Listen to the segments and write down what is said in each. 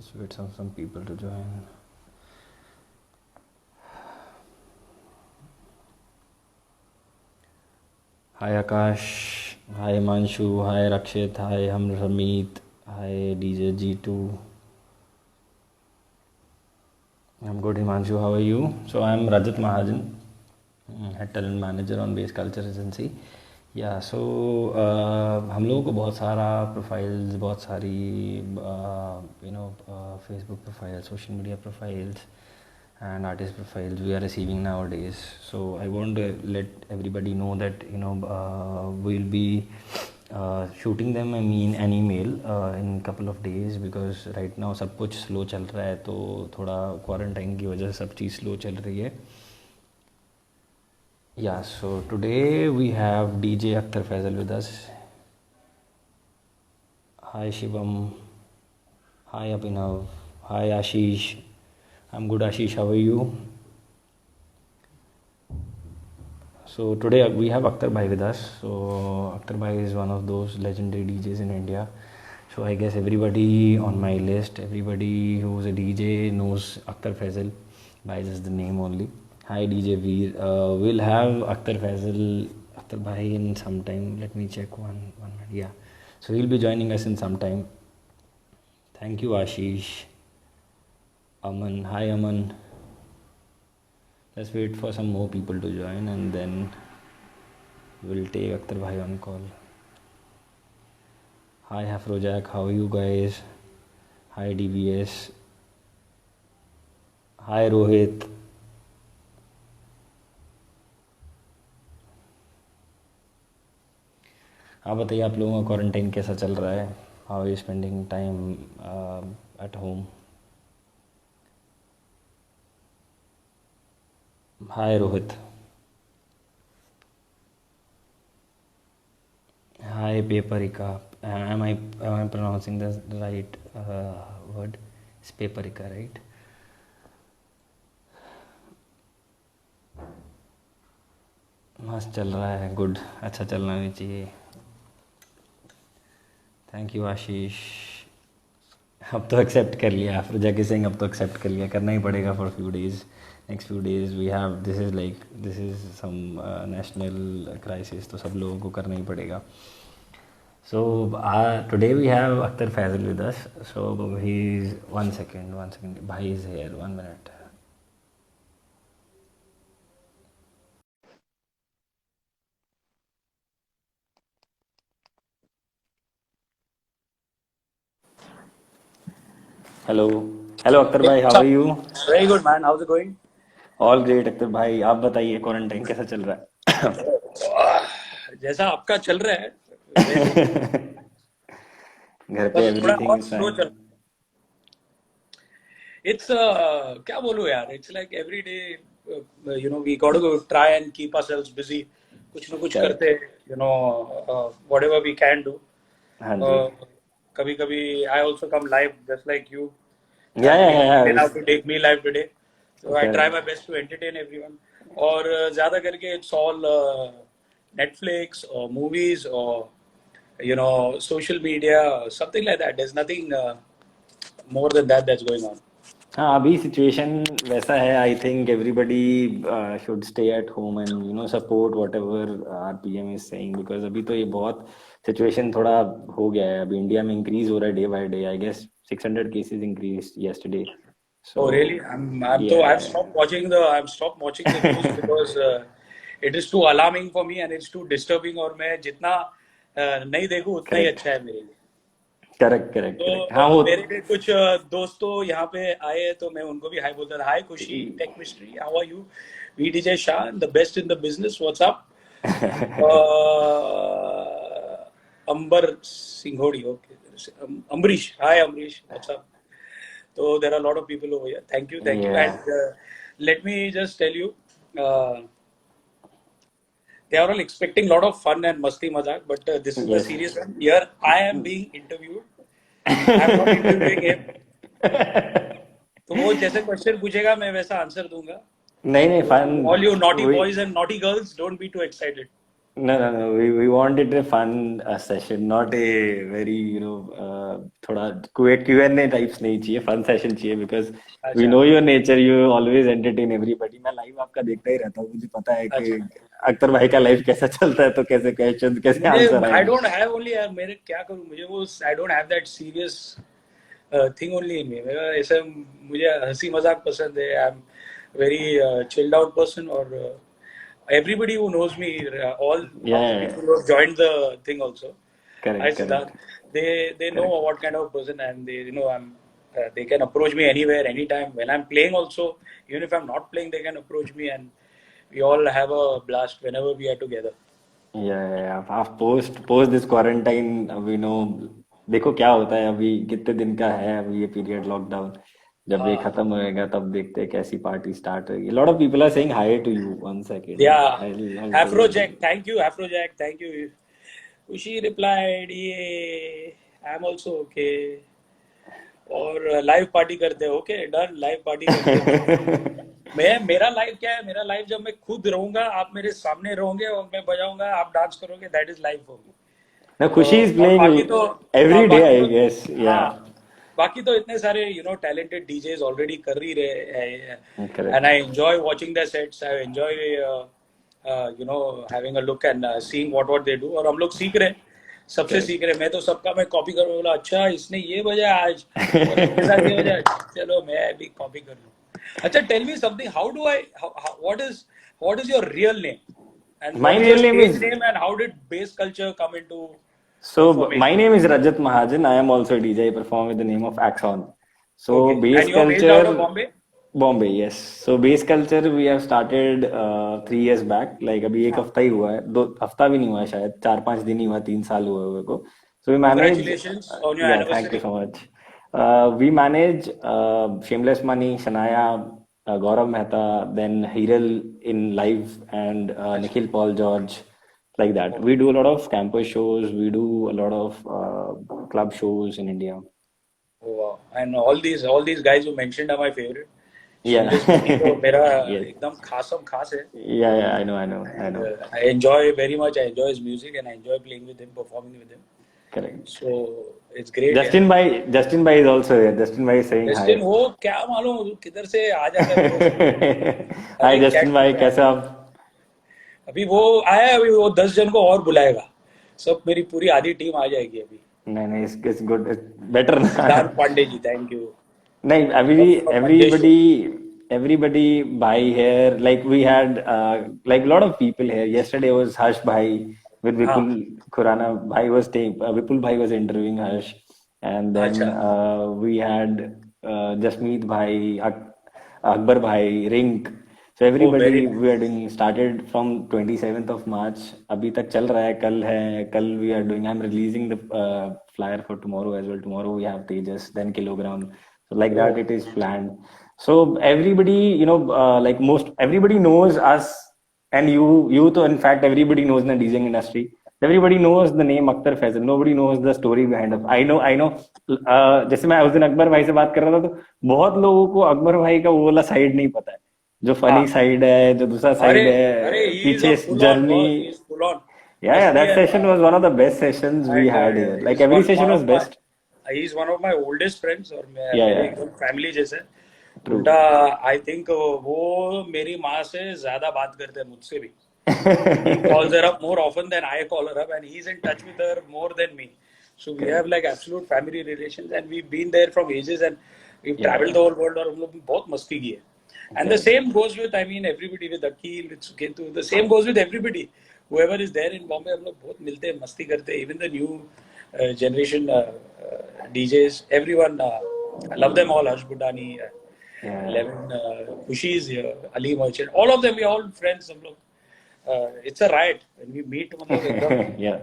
Let's wait some people to join. Hi Akash, hi Manshu, hi Rakshit, hi Hamid, hi DJ G2. I'm good, Himanshu. How are you? So I'm Rajat Mahajan, head talent manager on Base Culture Agency. या सो हम लोगों को बहुत सारा profiles, बहुत सारी Facebook profile, social media profiles and artist profiles we are receiving nowadays. So I want to let everybody know that we'll be shooting them an email in couple of days, because right now सब कुछ slow चल रहा है, तो थोड़ा quarantine की वजह से सब चीज़ slow चल रही है. Yeah, so today we have DJ Akhtar Faisal with us. Hi Shivam. Hi Abhinav. Hi Ashish. I'm good, Ashish. How are you? So today we have Akhtar Bhai with us. So Akhtar Bhai is one of those legendary DJs in India. So I guess everybody on my list, everybody who's a DJ knows Akhtar Faisal by just the name only. Hi DJ Veer. We'll have Akhtar Bhai in some time. Let me check one minute. Yeah. So he'll be joining us in some time. Thank you, Ashish. Aman. Hi Aman. Let's wait for some more people to join and then we'll take Akhtar Bhai on call. Hi Afrojack, how are you guys? Hi DBS. Hi Rohit. आप बताइए, आप लोगों का quarantine कैसा चल रहा है? How are you spending time at home? Hi Rohit. Hi Paprika. Am I pronouncing the right word? It's Paprika, right? मस्त चल रहा है. गुड. अच्छा चलना भी चाहिए. थैंक यू आशीष. अब तो एक्सेप्ट कर लिया. आफ्टर जैकी सिंह अब तो एक्सेप्ट कर लिया. करना ही पड़ेगा for few days. Next few days we have this is some national crisis, तो सब लोगों को करना ही पड़ेगा. So today we have Akhtar Faisal with us. So he's one second. Bhai is here. 1 minute. Hello Akhtar Hey, Bhai. what's How up? are you? Very good, man. How's it going? All great Akhtar Bhai. आप बताइए quarantine कैसा चल रहा है? जैसा आपका चल रहा है वैसे घर पे बस थोड़ा एवरीथिंग और इज स्लो फाइन. चल. इट्स क्या बोलूं यार. It's like every day we got to try and keep ourselves busy. कुछ ना कुछ करेक्ट. करते व्हाटएवर वी कैन डू. हाँ जी. कभी कभी I also come live just like you. Yeah and yeah you yeah can have to take me live today. So I try correct. My best to entertain everyone. और ज्यादा करके it's all Netflix और movies और social media, something like that. There's nothing more than that that's going on. हाँ, अभी situation वैसा है. I think everybody should stay at home and support whatever our PM is saying, because अभी तो ये बहुत situation थोड़ा हो गया है. अभी इंडिया में इंक्रीज हो रहा है day by day. I guess 600 cases increase yesterday. Oh, So really? yeah. I've stopped watching the news because it is too alarming for me and it's too disturbing. और मैं जितना नहीं देखूं उतना ही करेक्ट अच्छा है मेरे लिए. करेक्ट करेक्ट तो करेक्ट. हाँ वो मेरे भी कुछ दोस्तों यहाँ पे आए हैं तो मैं उनको भी हाय बोलता था. Hi Khushi, tech mystery, how are you? V DJ Shah, the best in the business, what's up? Ambar सिंघोड़ी, okay. Ambarish, hi Ambarish, what's up? So there are a lot of people over here. Thank you. या And let me just tell you, uh, they are all expecting a lot of fun and masti mazak, but this is the yes. serious one. Here I am being interviewed. I am not interviewing him. तो वो जैसे question पूछेगा मैं वैसा answer दूंगा. नहीं नहीं, So fun. all you naughty वही. boys and naughty girls, don't be too excited. No. We wanted a fun session, not a very, थोड़ा Q&A types नहीं चाहिए, fun session चाहिए because we अच्छा know your nature, you always entertain everybody. मैं live आपका देखता ही रहता हूँ, मुझे पता है कि अच्छा अख्तर भाई का लाइव कैसा चलता है, तो कैसे क्वेश्चन कैसे मुझे आंसर आई आएंगे. डोंट हैव ओनली यार मेरे क्या करूं मुझे वो I don't have that serious thing only in me मेरा ऐसे मुझे हंसी मजाक पसंद है I am very chilled out person और everybody who knows me all of the Yeah, people who have joined the thing also hi correct, Siddharth correct, they know correct. what kind of person I am they I'm they can approach me anywhere anytime when I'm playing also even if I'm not playing they can approach me and we all have a blast whenever we are together. Yeah. आप post this quarantine, अभी देखो क्या होता है, अभी कितने दिन का है अभी ये पीरियड लॉकडाउन. जब ये हाँ खत्म होएगा तब देखते हैं कैसी पार्टी स्टार्ट होगी. Lot of people are saying hi to you. One second, yeah I'll tell you. Afrojack thank you Ushi replied yeah I'm also okay और लाइव पार्टी करते हैं ओके डन लाइव पार्टी करते हैं मैं मेरा live क्या है मेरा लाइव जब मैं खुद रहूंगा आप मेरे सामने रहोगे और मैं बजाऊंगा आप डांस करोगे that is live for me Now Khushi is और बाकी playing तो every day, बाकी I तो guess. हाँ Yeah, बाकी तो इतने सारे टैलेंटेड डीजेस ऑलरेडी कर ही रहे and correct. I enjoy watching the sets I enjoy having a look and seeing what they do और हम लोग सीख रहे हैं सबसे Correct. सीख रहे हैं मैं तो सबका मैं कॉपी करूँ बोला अच्छा इसने ये बजाया आज और इसके साथ ये बजाया चलो मैं भी कॉपी कर लूँ अच्छा tell me something how do I what is your real name and My what is your real name stage is name and how did bass culture come into my formation. name is Rajat Mahajan. I am also a DJ. I perform with the name of Axon. So Okay. bass And you're based out of culture, Bombay? Bombay, yes. So bass culture we have started 3 years back. Like अभी एक हाँ. हफ्ता ही हुआ है, 2 हफ्ता भी नहीं हुआ है शायद, 4-5 दिन ही हुआ, 3 साल हुए हुए को. So we manage, Congratulations on your yeah, thank you anniversary. so much. We manage Shameless Money, Shania, Gaurav Mehta, then Hiral in live, and अच्छा. Nikhil Paul George, like that. Okay. We do a lot of campus shows. We do a lot of club shows in India. Oh, wow. And all these guys you mentioned are my favorite. Yeah. Shameless Money तो मेरा Yes. एकदम खास है. Yeah. I And know. I enjoy very much. I enjoy his music and I enjoy playing with him, performing with him. Correct. So it's great. Yeah. Justin Bhai is also here. Justin Bhai is saying Justin hi. वो क्या मालूम वो किधर से आ जाता है वो Hi अभी क्या Justin Bhai, कैसे आप? अभी वो आया है, अभी वो 10 जन को और बुलाएगा सब मेरी पूरी आधी टीम आ जाएगी अभी नहीं, it's good. It's better Siddharth ना. पांडे जी थैंक यू नहीं, और मंजेश जी everybody bhai here. Like we had like a lot of people here. Yesterday was Harsh bhai with हाँ Vipul Khurana bhai was taking Vipul bhai was interviewing Harsh, and then अच्छा we had Jasmeet bhai, Akbar bhai, Rink. So oh very everybody we are nice doing started from 27th of March. अभी तक चल रहा है. कल है. कल we are doing. I'm releasing the flyer for tomorrow as well. Tomorrow we have Tejas, then Kilogram. So like O that it is planned. So everybody, like most everybody knows us, and you तो in fact everybody knows in the DJing industry. Everybody knows the name Akhtar Faisal. Nobody knows the story behind it. I know. जैसे मैं उस दिन अकबर भाई से बात कर रहा था तो बहुत लोगों को अकबर भाई का वो वाला साइड नहीं पता है, जो फनी हाँ साइड है, जो दूसरा अरे साइड अरे है, ही इज अ पीछे full on journey. Boss he is full on Yeah, मस्ती that है session was one of the best sessions we and had here. He Like is every one session was of my best. He is one of my oldest friends और मेरे Yeah. एकदम family जैसे उल्टा True. I think वो मेरी माँ से ज्यादा बात करते हैं मुझसे भी he calls her up more often than I call her up, and he's in touch with her more than me. So we have Correct. like absolute family relations, and we've been there from ages, and we've traveled Yeah. the whole world. और हम लोग बहुत मस्ती की है. And the Correct. same goes with, I mean, everybody with Akil, with Suketu. The same goes with everybody. Whoever is there in Bombay, हम लोग बहुत मिलते हैं, मस्ती करते हैं. Even the new generation DJs, everyone. I love them all. Harsh Budani, Yeah. Levin, Khushi is here, Ali Merchant. All of them, we are all friends. हम लोग it's a riot when we meet मतलब एकदम Yeah.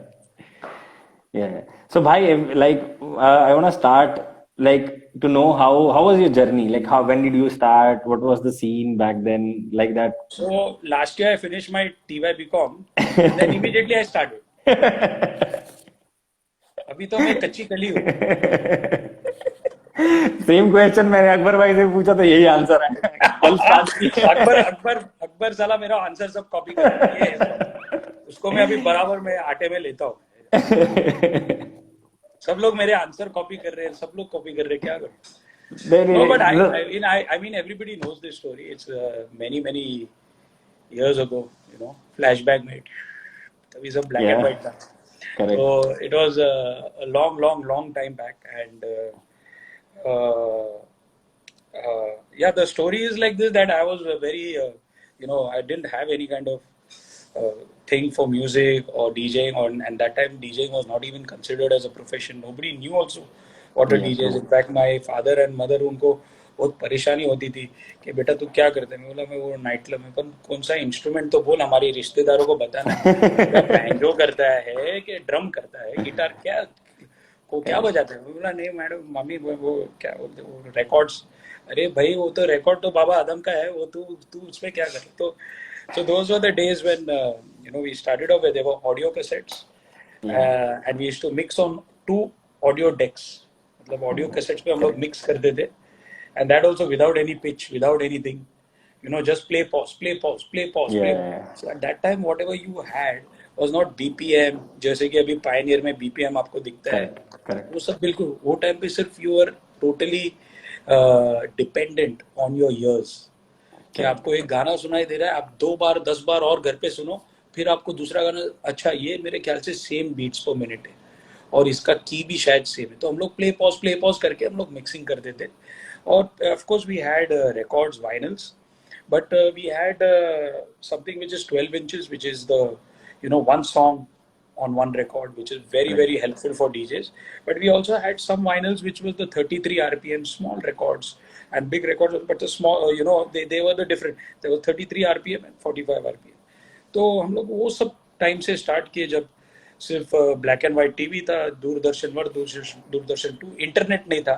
Yeah. So, bhai, like, I want to start, like, to know how was your journey? Like, when did you start? What was the scene back then? Like that. so last year I finished my TY BCom and then immediately I started अभी तो मैं कच्ची कली हूँ same question मैंने अकबर भाई से पूछा तो यही आंसर है. कल स्टार्ट किया. अकबर अकबर अकबर साला मेरा आंसर सब कॉपी कर ये उसको मैं अभी बराबर में आटे में लेता हूँ. सब लोग मेरे आंसर कॉपी कर रहे हैं, सब लोग कॉपी कर रहे हैं, क्या करूँ? नहीं No, but नहीं I mean, everybody knows this story. It's many years ago, flashback में. तभी सब black and या white था. So correct it was a long time back, and yeah, the story is like this, that I was very, I didn't have any kind of thing for music or DJing, and that time DJing was not even considered as a profession. Nobody knew also what a या DJ true is. In fact, my father and mother, उनको बहुत परेशानी होती थी कि बेटा तू क्या करते है. मैं बोला मैं वो नाइट क्लब में. कौन सा इंस्ट्रूमेंट तो बोल, हमारे रिश्तेदारों को बताना. क्या बैंजो करता है कि ड्रम करता है, गिटार क्या को क्या करेक्ट बजाते हैं. मैं बोला नहीं मैडम, मम्मी वो क्या बोलते हैं, वो रिकॉर्ड्स. अरे भाई वो तो रिकॉर्ड तो बाबा आदम का है, वो तू तू उसमें क्या कर. तो so those were the days when we started off where there were audio cassettes, या and we used to mix on two audio decks. मतलब audio cassettes पे हम लोग करेक्ट mix करते थे, and that also without any pitch, without anything. Just play pause, play pause, play pause, या play. So at that time whatever you had was not BPM, जैसे कि अभी Pioneer में BPM आपको दिखता है. करेक्ट करेक्ट वो सब बिल्कुल वो टाइम पे सिर्फ you were totally dependent on your ears. कि करेक्ट आपको एक गाना सुनाई दे रहा है, आप 2 बार 10 बार और घर पे सुनो, फिर आपको दूसरा गाना, अच्छा ये मेरे ख्याल से सेम बीट्स पर मिनट है और इसका की भी शायद सेम है. तो हम लोग प्ले पॉज करके हम लोग मिक्सिंग करते थे. और of course we had records, vinyls, but we had something which is 12 inches, which is the one song on one record, which is very right helpful for DJs. But we also had some vinyls which was the 33 RPM small records and big records, but the small, they were the different. There were 33 RPM and 45 RPM. तो हम लोग वो सब time से start किए जब सिर्फ black and white TV था, दूरदर्शन 1, दूरदर्शन 2, इंटरनेट नहीं था.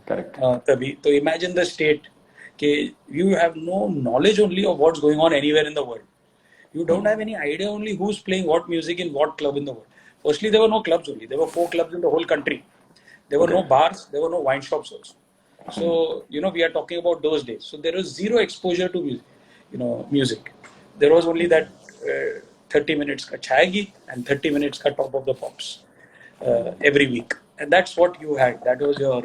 करेक्ट तभी तो इमेजिन द स्टेट कि you have no knowledge only of what's going on anywhere in the world. You don't have any idea only who's playing what music in what club in the world. Firstly, there were no clubs only. There were 4 clubs in the whole country. There were no Okay. bars. There were no wine shops also. So, we are talking about those days. So there was zero exposure to music. There was only that 30 minutes ka chayagi and 30 minutes ka top of the pops every week. And that's what you had. That was your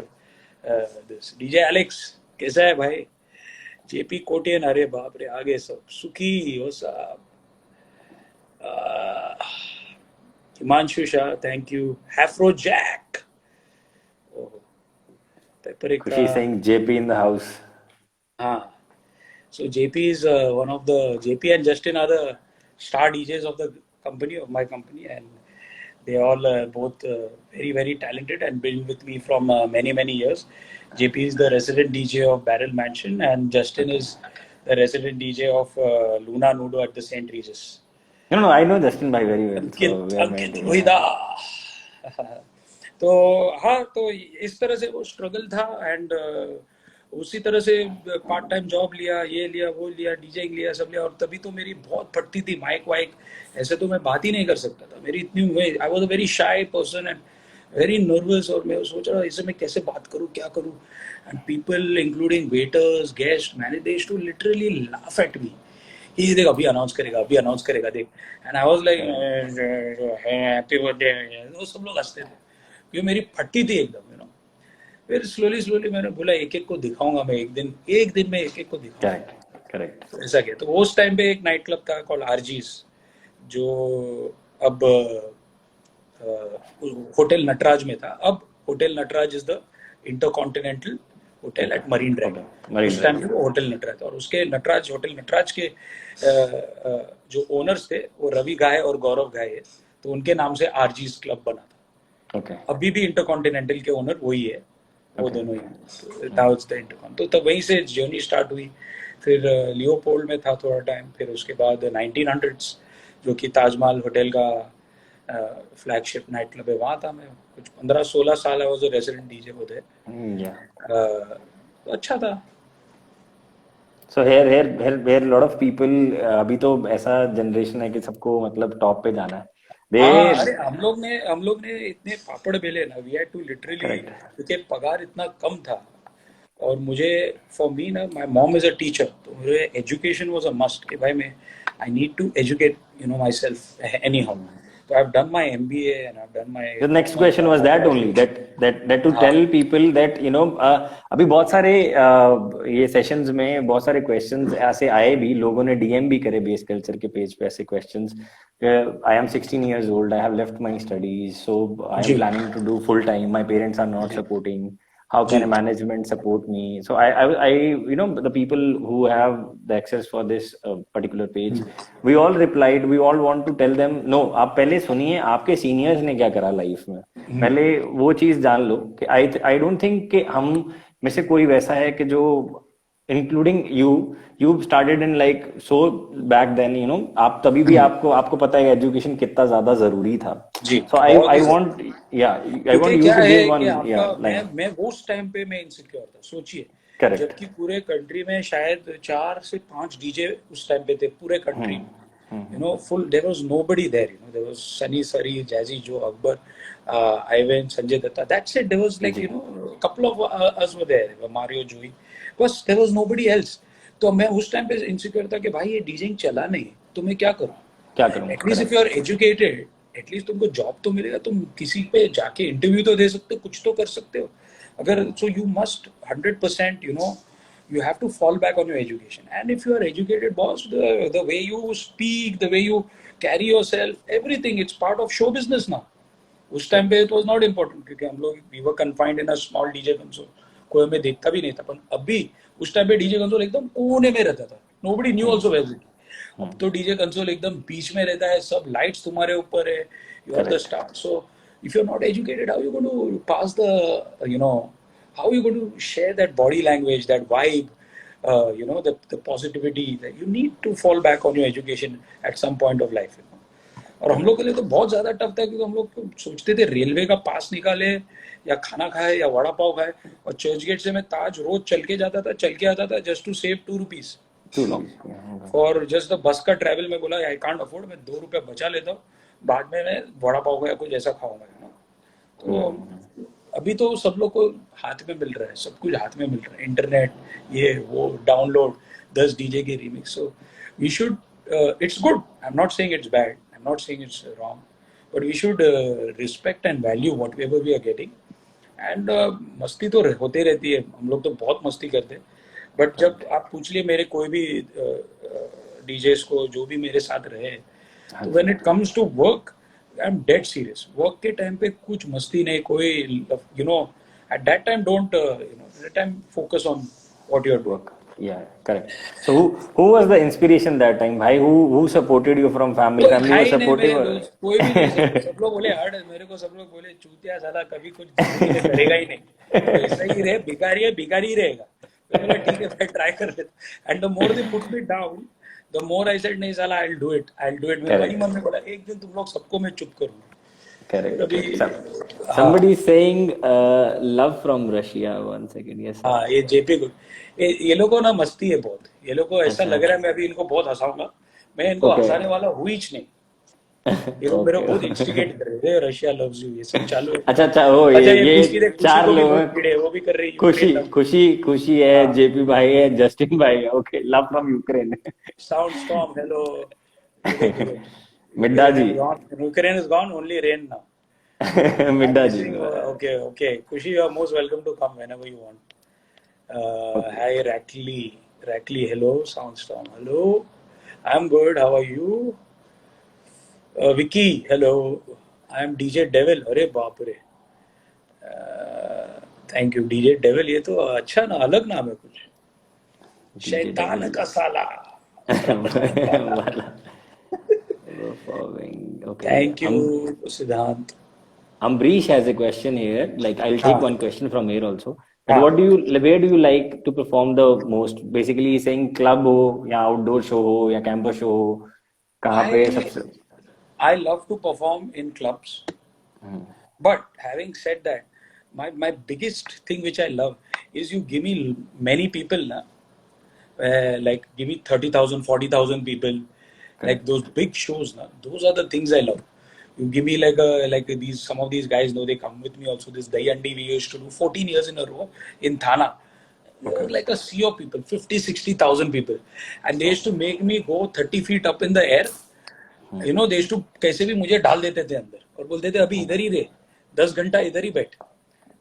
this. DJ Alex, कैसा है भाई? JP Kotian, अरे बाप रे, आगे सब सुखी हो साहब. Himanshu Shah, thank you. Afrojack, paprika. Khushi Singh JP in the house हाँ. So JP is one of the JP and Justin are the star DJs of the company, of my company, and they all both very talented and been with me from many years. JP is the resident DJ of Barrel Mansion, and Justin is the resident DJ of Luna Nudo at the St. Regis. No, I know Justin bhai very well, so Ankit we are Ankit meant Waheeda. तो हाँ, तो इस तरह से वो struggle था. And उसी तरह से पार्ट टाइम जॉब लिया, ये लिया, वो लिया, डीजेइंग लिया, सब लिया. और तभी तो मेरी बहुत फटती थी माइक वाइक. ऐसे तो मैं बात ही नहीं कर सकता था. मेरी इतनी, I was a very shy person and very nervous. और मैं सोच रहा इसे मैं कैसे बात करूँ, क्या करूँ. And people including waiters, guest, managers to literally laugh at me. ये देख अभी अनाउंस करेगा देख. And I was like happy birthday. वो सब लोग हंसते थे. ये मेरी फटती थी एकदम. फिर स्लोली मैंने बोला एक एक को दिखाऊंगा मैं. एक दिन में एक एक को दिखाऊंगा. करेक्ट. तो ऐसा किया. तो उस टाइम पे एक नाइट क्लब था कॉल्ड आरजीज, जो अब होटल नटराज में था. अब hotel Natraj is the InterContinental hotel at Marine Drive. उस टाइम पे वो होटल नटराज था. और उसके होटल नटराज के जो ओनर्स थे वो रवि घाय और गौरव घाय है. तो उनके नाम से आरजीज क्लब बना था. ओके. अभी भी इंटरकॉन्टिनेंटल के ओनर वही है. वो दोनों ही. तो तब वहीं से जर्नी स्टार्ट हुई. फिर लियोपोल्ड में था थोड़ा टाइम. फिर उसके बाद 1900s, जो कि ताजमहल होटल का फ्लैगशिप नाइट क्लब है, वहाँ था मैं कुछ 15-16 साल. I was a resident DJ वो थे. तो अच्छा था. So here lot of people, अभी तो ऐसा जनरेशन है कि सबको मतलब टॉप पे जाना है. हाँ, अरे हम लोग ने इतने पापड़ बेले ना. We had to literally, Correct. क्योंकि पगार इतना कम था. और मुझे, फॉर मी ना, my mom is a teacher, तो मुझे एजुकेशन वाज अ मस्ट कि भाई मैं I need to educate, myself anyhow. So I've done my MBA and I've done my The next formal question was that only, graduation. that to हाँ tell people that अभी बहुत सारे ये sessions में बहुत सारे क्वेश्चंस ऐसे आए भी, लोगों ने डीएम भी करे बेस कल्चर के पेज पे ऐसे questions. I am 16 years old, I have left my studies, so I am जी planning to do full time, my parents are not जी supporting, how can a जी management support me? So I the people who have the access for this particular page, we all replied, we all want to tell them, no, आप पहले सुनिए आपके seniors ने क्या करा life में, पहले वो चीज जान लो. कि आई डोंट थिंक कि हम में से कोई वैसा है कि जो, including you started in like so back then, आप तभी भी आपको आपको पता है एजुकेशन कितना ज्यादा जरूरी था. जी सो आई बहुत ही आई जरूरी. वांट, या आई वांट क्योंकि यू क्या टू गिव है कि वन या आपका लाइन. मैं उस टाइम पे मैं इनसिक्योर था, सोचिए. करेक्ट. जबकि पूरे कंट्री में शायद 4 से 5 डीजे उस टाइम पे थे पूरे कंट्री में. Full, there was nobody there. There was Sunny Sari, Jazzy Joe, Akbar, Ivan, Sanjay Datta. That's it. There was like, ji. a couple of us were there. Mario, Joey. But there was nobody else. तो मैं उस time पे insecure था कि भाई ये डीजिंग चला नहीं, तो मैं क्या करूँ. क्या करूँ. At least if correct. You are educated, at least तुमको जॉब तो मिलेगा, तुम किसी पे जाके इंटरव्यू तो दे सकते हो, कुछ तो कर सकते हो. अगर so you must 100%, you have to fall back on your education. And if you are educated, boss, the way you speak, the way you carry yourself, everything, it's part of show business now. उस time पे it was not important क्योंकि हम लोग we were confined in a small DJ console, कोई हमें देखता भी नहीं था. पर अभी उस टाइम पे डीजे कंसोल एकदम कोने में रहता था, nobody knew also where it. अब तो डीजे कंसोल एकदम बीच में रहता है, सब लाइट्स तुम्हारे ऊपर है, you are the correct. star. So if you're not educated, how are you going to pass the, how are you going to share that body language, that vibe, the positivity, that you need to fall back on your education at some point of life. और हम लोग के लिए तो बहुत ज्यादा tough था क्योंकि हम लोग सोचते थे रेलवे का पास निकाले या खाना खाए या वड़ा पाव खाए. और चर्च गेट से मैं ताज रोज चल के जाता था, चल के आता था, just to save 2 rupees. For just the bus का ट्रैवल. में बोला आई कांट अफोर्ड, मैं 2 रुपए बचा लेता हूँ, बाद में मैं वड़ा पाव या कुछ ऐसा खाऊंगा. तो अभी तो सब लोग को हाथ में मिल रहा है, सब कुछ हाथ में मिल रहा है, इंटरनेट, ये वो डाउनलोड 10 डीजे के remix. So we should, it's good, I am not saying it's bad, I am not saying it's wrong, but we should respect and value whatever we are getting. And मस्ती तो होते रहती है, हम लोग तो बहुत मस्ती करते हैं. बट जब आप पूछ लिए मेरे कोई भी डीजेस को जो भी मेरे साथ रहे, तो when it comes to work, I am dead serious. Work के टाइम पे कुछ मस्ती नहीं, कोई at that time don't, that time focus on what you are doing. Yeah, correct. So who was the inspiration that time, bhai? Who supported you from family? कोई Family था was ही नहीं supportive? मेरे दोस्त, कोई भी नहीं. सब लोग बोले हट, मेरे को सब लोग बोले चूतिया साला कभी कुछ जिंदगी में करेगा ही नहीं, तो ऐसा ही रहे, भिखारी है, भिखारी ही रहेगा. तो बोला ठीक है भाई, ट्राई कर लेता. And the more they put me down, the more I said नहीं साला, I do it, I do it. मेरी मम्मी बोला एक दिन तुम लोग सबको मैं चुप करूंगा. Correct. अभी Somebody is saying love from Russia. 1 second. Yes, sir. हाँ, ये जेपी को, ये लोगों ना मस्ती है बहुत. ये लोगों को ऐसा अच्छा. लग रहा है मैं अभी इनको बहुत हंसाऊंगा, मैं इनको Okay. हंसाने वाला हुई ही नहीं. ये लोग मेरे को बहुत इंस्टिगेट कर रहे थे, रशिया लव्स यू, ये सब चालू है. अच्छा अच्छा, वो अच्छा, ये खुशी देख, खुशी 4 को भी लोग बहुत हैं. पीड़े, वो भी कर रही है खुशी यूक्रेन लव. खुशी खुशी है, हाँ, जेपी भाई है, जस्टिन भाई है. Okay, love from Ukraine. Sound storm, hello. ये देखो, Midda ji. Ukraine is gone, only rain now. Midda ji. Okay, okay. Kushi, you are most welcome to come whenever you want. Hi, Rackley, hello. Soundstorm, hello. I'm good. How are you? Vicky, hello. I'm DJ Devil. अरे बाप रे. Thank you, DJ Devil. ये तो अच्छा ना, अलग नाम है कुछ. शैतान का साला. Okay. Thank you, Siddhant. Ambrish has a question here. Like, I'll take हाँ, one question from here also. But हाँ. where do you like to perform the most? Basically, he's saying club हो या outdoor show हो या campus show हो, कहाँ पे सबसे? I love to perform in clubs. But having said that, my biggest thing which I love is you give me many people, na? Like give me 30,000, 40,000 people, like those big shows, na? Those are the things I love. You give me like these, some of these guys know, they come with me also. This Dahi Andi we used to do 14 years in a row in Thana. like a sea of people, 50-60,000 people, and they used to make me go 30 feet up in the air. You know, they used to कैसे भी मुझे डाल देते थे अंदर और बोलते थे अभी इधर ही रहे, 10 घंटा इधर ही बैठ.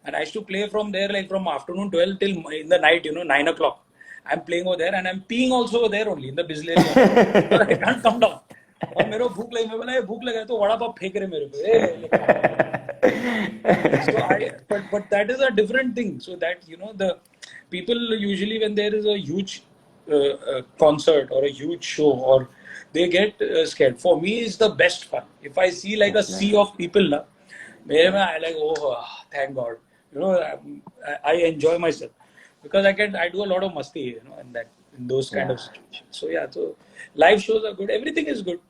And I used to play from there, like from afternoon 12 till in the night, 9 o'clock. I'm playing over there and I'm peeing also over there only in the Bisleri. So I can't come down. और मेरे को भूख लगी, मैं बोला ये भूख लगा तो वड़ा पाव फेंक रहे मेरे को. But that is a different thing. So that, the people usually when there is a huge concert or a huge show, or they get scared. For me, it's the best fun. If I see like a sea of people, na, I like, oh, thank God. I enjoy myself because I do a lot of masti, in those kind of situations. So yeah, so live shows are good. Everything is good.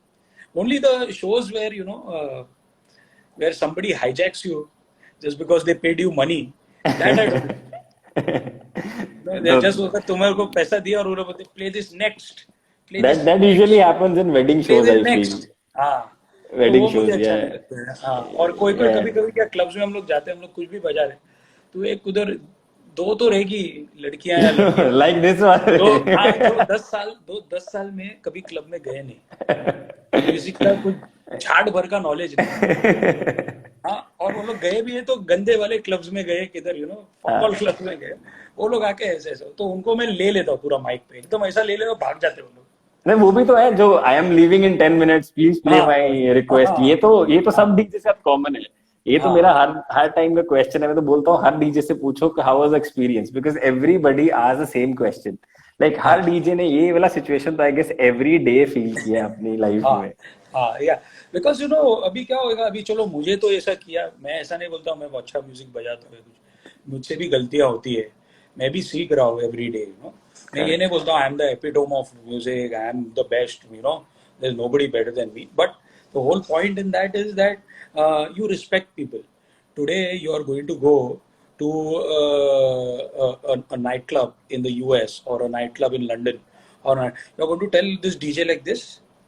Only the shows where, where somebody hijacks you just because they paid you money, that I don't. They just तुम्हारे को पैसा दिया और उन्होंने बोलते play this next. That usually happens in wedding shows, I feel. हाँ. Wedding shows, yeah. हाँ. और कोई कभी क्या क्लब्स में हम लोग जाते हैं, हम लोग कुछ भी बजा रहे, तो एक उधर दो तो रहेगी लड़कियां या लड़के. Like this one. जो 10 साल में कभी क्लब में गए नहीं, म्यूजिक का कुछ झाड़ भर का नॉलेज नहीं. हाँ, और वो लोग गए भी है तो गंदे वाले क्लब्स में गए, किधर फुटबॉल क्लब में गए, वो लोग आके ऐसे तो उनको मैं ले लेता हूँ पूरा माइक पे, एकदम ऐसा ले लेता, भाग जाते वो लोग. नहीं, वो भी तो है जो I am leaving in 10 minutes please play my request. ये तो सब डीजे से कॉमन है. ये तो मेरा हर टाइम का क्वेश्चन है. मैं तो बोलता हूँ हर डीजे से पूछो कि how was experience, because everybody asks the same question. Like हर डीजे ने ये वाला सिचुएशन तो I guess every day feel किया अपनी लाइफ में. या बिकॉज अभी क्या होगा, अभी चलो मुझे तो ऐसा किया, मैं ऐसा नहीं बोलता हूँ मैं अच्छा म्यूजिक बजाता हूँ, मुझसे भी गलतियां होती है, मैं भी सीख रहा हूँ एवरी डे. मैं ये नहीं बोलता हूँ I am the epitome of music, I am the best, there is nobody better than me, but the whole point in that is that you respect people. Today you are going to go to a nightclub in the US or a nightclub in London, or you're going to tell this DJ like this,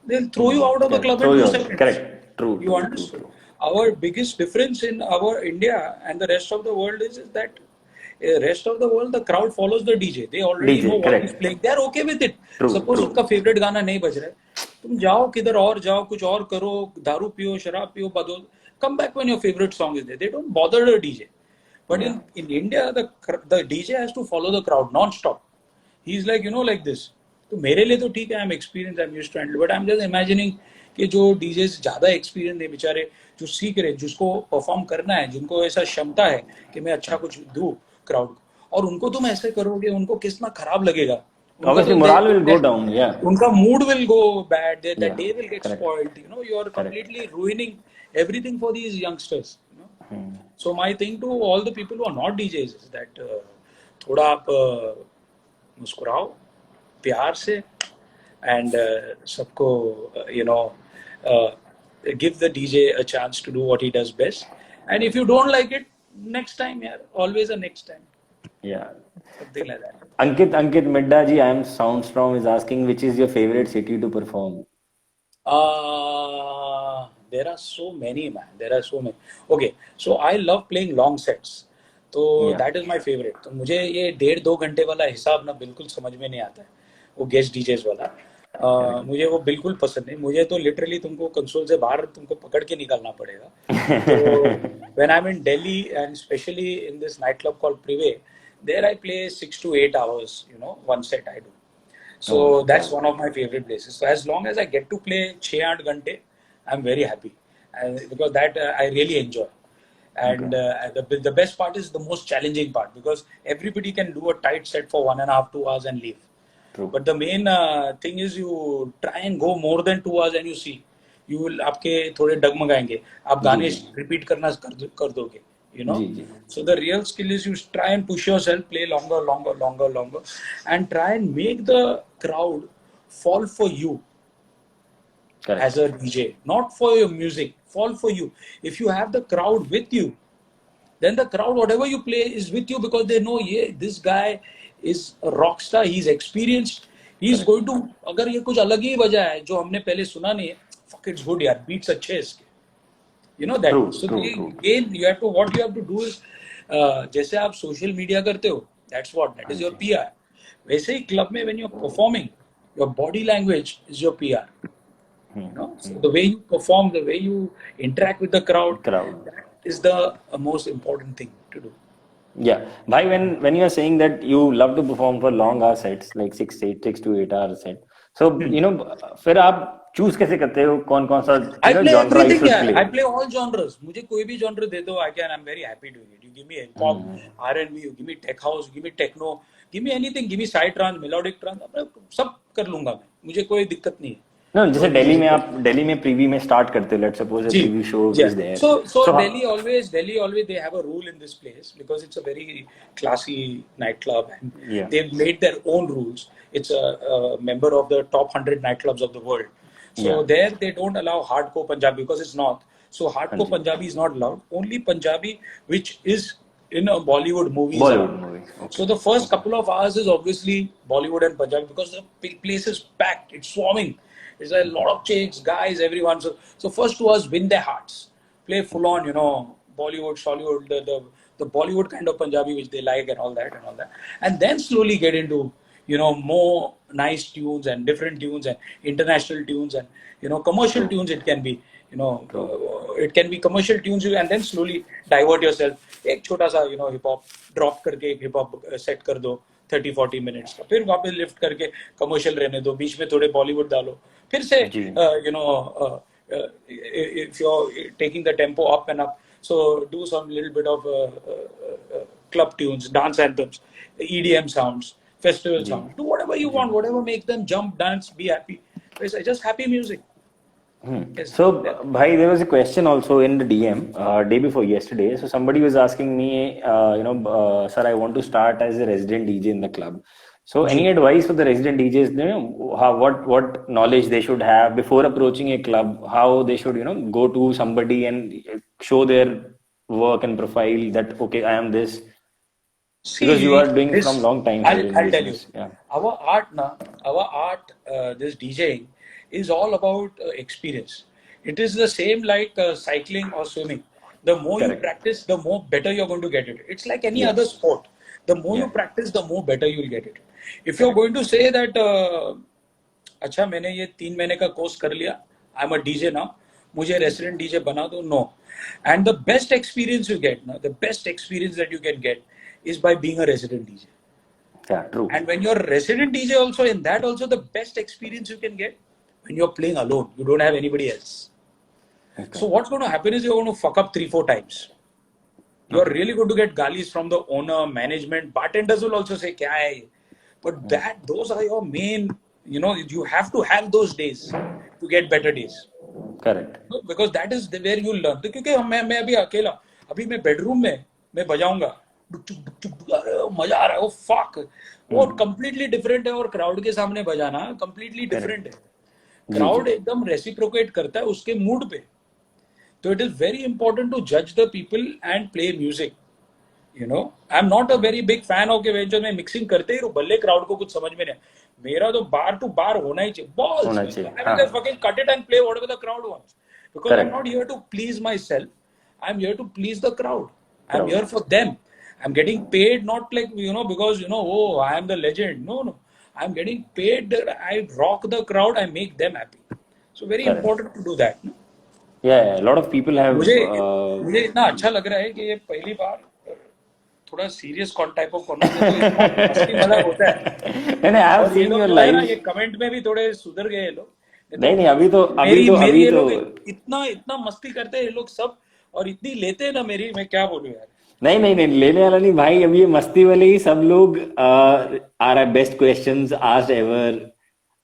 they'll throw you out of the club in 2 seconds. Correct. True. You understand? Our biggest difference in our India and the rest of the world is that rest of the world the crowd follows the DJ. They already know what is playing. They are okay with it. Suppose उनका favorite गाना नहीं बज रहा है, तुम जाओ किधर और जाओ, कुछ और करो, दारू पियो, शराब पियो, बदो, come back when your favorite song is there. They don't bother the DJ. But in India, the DJ has to follow the crowd non-stop. He's like, like this. तो मेरे लिए तो ठीक है, I'm experienced, I'm used to handle. But I'm just imagining कि जो DJs ज़्यादा experience है बेचारे, जो सीख रहे, जिसको perform करना है, जिनको ऐसा क्षमता है कि मैं अच्छा कुछ दूँ crowd को, और उनको तुम ऐसे करोगे, उनको कितना खराब लगेगा. Obviously, morale will go down. Yeah. उनका mood will go bad. That day will get spoiled. You are completely ruining everything for these youngsters. So my thing to all the people who are not DJs is that थोड़ा आप मुस्कुराओ प्यार से, and सबको give the DJ a chance to do what he does best. And if you don't like it, next time, always a next time. Yeah. Something like that. Ankit Midda ji, I am Soundstrong, is asking which is your favorite city to perform. There are so many, man. There are so many. Okay, so I love playing long sets. तो that is my favorite. तो मुझे ये 1.5-2 घंटे वाला हिसाब ना बिल्कुल समझ में नहीं आता है, वो गेस्ट डीजेस वाला. मुझे वो बिल्कुल पसंद नहीं. मुझे तो लिटरली तुमको कंसोल से बाहर तुमको पकड़ के निकालना पड़ेगा. तो when I'm in Delhi and especially in this nightclub called Prive, there I play 6 to 8 hours. One set I do. So that's one of my favorite places. So as long as I get to play 6-8 घंटे, I'm very happy, because that I really enjoy. And the best part is the most challenging part, because everybody can do a tight set for 1.5-2 hours and leave. True. But the main thing is you try and go more than 2 hours and you see, you will आपके थोड़े डगमगाएंगे, आप गाने repeat करना कर दोगे, So the real skill is you try and push yourself, play longer, and try and make the crowd fall for you. Correct. As a DJ, not for your music, fall for you. If you have the crowd with you, then the crowd, whatever you play, is with you, because they know, this guy is a rock star, he's experienced, he's going to, अगर ये कुछ अलग ही बजा है जो हमने पहले सुना नहीं है, fuck, it's good यार, beats अच्छे हैं इसके. That. True, so true. Again, what you have to do is, जैसे आप social media करते हो, That's what, that हाँ is your जी. PR. वैसे ही club में when you're performing, your body language is your PR. Hmm. So the way you perform, the way you interact with the crowd, Crowd. that is the most important thing to do. Yeah, bhai, when you are saying that you love to perform for long hour sets, like 6 to 8 hour set, so फिर आप choose कैसे करते हो कौन कौन सा I play genre you everything, should yeah. play? I play all genres. मुझे कोई भी genre दे दो, I'm very happy doing it. You give me hip hop, R&B, you give me tech house, you give me techno, give me anything, give me side trance, melodic trance, अपने सब कर लूंगा मैं. मुझे कोई दिक्कत नहीं है. No, जैसे कोई भी दिल्ली में music आप दिल्ली में प्रीवी में स्टार्ट करते हो, let's suppose a ji, preview show yeah. is there. So So Delhi always they have a rule in this place because it's a very classy nightclub and yeah, they've made their own rules. It's a member of the top 100 nightclubs of the world. So yeah, there they don't allow hardcore Punjabi because it's not. So हाँ hardcore ji, Punjabi is not allowed. Only Punjabi which is in a Bollywood movie is Bollywood allowed. movie. Okay, So the first okay, couple of hours is obviously Bollywood and Punjabi because the place is packed. It's swarming. There's a lot of chicks, guys, everyone. So first 2 hours win their hearts. Play full on, Bollywood, Shollywood, the Bollywood kind of Punjabi which they like and all that and all that. And then slowly get into, more nice tunes and different tunes and international tunes and, commercial true, tunes it can be. true, It can be commercial tunes and then slowly divert yourself एक छोटा सा hip hop drop करके एक hip hop set कर दो 30-40 minutes का फिर वापस लिफ्ट करके कमर्शियल रहने दो बीच में थोड़े बॉलीवुड डालो फिर से जी, if you're taking the tempo up and up so do some little bit of club tunes dance anthems EDM sounds festival ji, sounds do whatever you ji. want whatever makes them jump dance be happy it's just happy music yes So, bhai, there was a question also in the DM day before yesterday. So somebody was asking me, sir, I want to start as a resident DJ in the club. So, any ji advice for the resident DJs? What knowledge they should have before approaching a club? How they should, go to somebody and show their work and profile that okay, I am this, because you are See, doing from this long time here in I'll tell you. business. Yeah, Our art now, this DJing is all about experience. It is the same like cycling or swimming. The more you correct. practice, the more better you're going to get it. It's like any other Yes. sport. The more you Yeah. practice, the more better you'll get it. If you're Correct. going to say that, अच्छा मैंने ये 3 महीने का course कर लिया, I'm a DJ now, मुझे resident DJ बना दो, no. And the best experience you get, the best experience that you can get is by being a resident DJ. Yeah. True. And when you're a resident DJ also, in that also the best experience you can get when you're playing alone. You don't have anybody else. Okay. So what's going to happen is you're going to fuck up 3-4 times. You're really going to get galis from the owner, management, bartenders will also say, kya hai ye? But those are your main, you have to have those days to get better days. Correct. Because that is where you learn. तो क्योंकि मैं अभी अकेला अभी मैं bedroom में मैं बजाऊंगा मजा आ रहा है वो फक वो कंप्लीटली डिफरेंट है और क्राउड के सामने बजाना कंप्लीटली डिफरेंट है जी क्राउड जी. एकदम रेसिप्रोकेट करता है उसके मूड पे तो it is very important to जज the people and play music I am not a very big fan of K venture में मिक्सिंग करते ही भले क्राउड को कुछ समझ में नहीं मेरा तो बार टू बार होना ही चाहिए होना balls चाहिए. I mean just fucking cut it and play whatever the crowd wants because I'm Correct. not here to please myself I'm here to please the crowd I'm Crowd. here for them I'm getting paid not like because oh I am the legend no I'm getting paid that I rock the crowd I make them happy so very Correct. important to do that no? Yeah, a lot of people have. मुझे मुझे इतना अच्छा लग रहा है कि ये पहली बार थोड़ा सीरियस टाइप ऑफ कॉन्वर्सेशन तो मस्ती मजाक होता है नहीं, I have और ये seen लोग your जो है ना lives. ये कमेंट में भी थोड़े सुधर गए ये लोग ये नहीं तो नहीं, अभी तो मेरी ये तो लोग इतना इतना मस्ती करते हैं ये लोग सब और इतनी लेते हैं ना मेरी मैं क्या बोलूं यार नहीं नहीं नहीं, लेने वाला नहीं भाई. अभी ये मस्ती वाले ही सब लोग are best questions asked ever,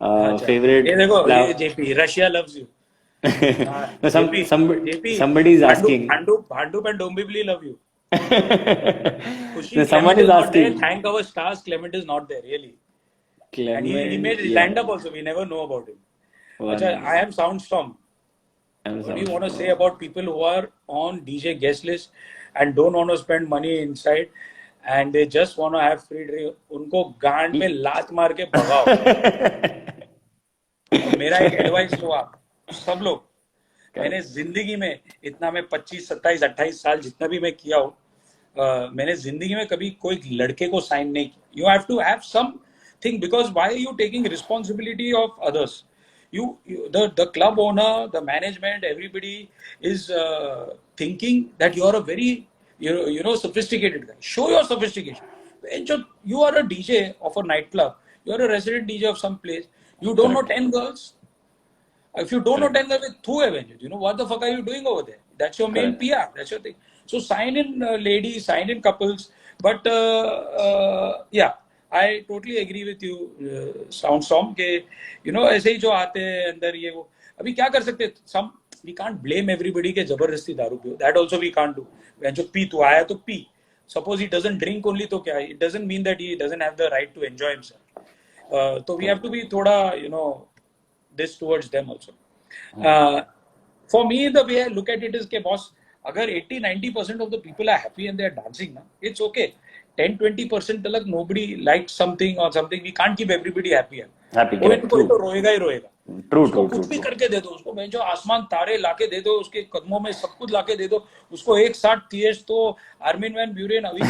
अच्छा ये फेवरेट. देखो ये JP Russia loves you JP JP somebody is भांडू asking. भांडू भांडू and Dombivli love you Kushi So someone Clement is is not there asking. thank our stars Clement is not there really and he Clement, made land yeah. up also we never know about him One Acha, I minute. am Soundstorm I'm what do you sorry. want to say about people who are on DJ guest list and don't want to spend money inside and they just want to have free drink उनको गांड पे लात मार के भगाओ और मेरा एक एडवाइस लो आप सब लोग मैंने जिंदगी में इतना मैं 25 27 28 साल जितना भी मैं किया हूँ मैंने जिंदगी में कभी कोई लड़के को साइन नहीं किया. You have to have something because why are you taking responsibility of others. The club owner, the management, everybody is thinking that you are a very sophisticated guy. Show your sophistication. You are a DJ of a nightclub. You are a resident DJ of some place. You don't know 10 girls. If you don't know 10 girls, with who avenged? What the fuck are you doing over there? That's your main PR. That's your thing. So sign in ladies, sign in couples. But yeah, I totally agree with you, Sound Storm, के ऐसे ही जो आते हैं अंदर ये वो अभी क्या कर सकते. Some we can't blame everybody के जबरदस्ती दारू पियो. That also we can't do. जो पी तो आया तो P. Suppose he doesn't drink only तो क्या? It doesn't mean that he doesn't have the right to enjoy himself. So we have to be थोड़ा this towards them also. For me, the way I look at it is कि boss, अगर 80-90% of the people are happy and they are dancing ना, it's okay. 10-20% तक nobody likes something or something. We can't keep everybody happy. कोई तो रोएगा ही रोएगा. उसको कुछ भी करके दे दो. उसको मैं जो आसमान तारे लाके दे दो. उसके कदमों में सब कुछ लाके दे दो. उसको एक साथ टीएस तो आर्मिन वैन ब्यूरेन अभी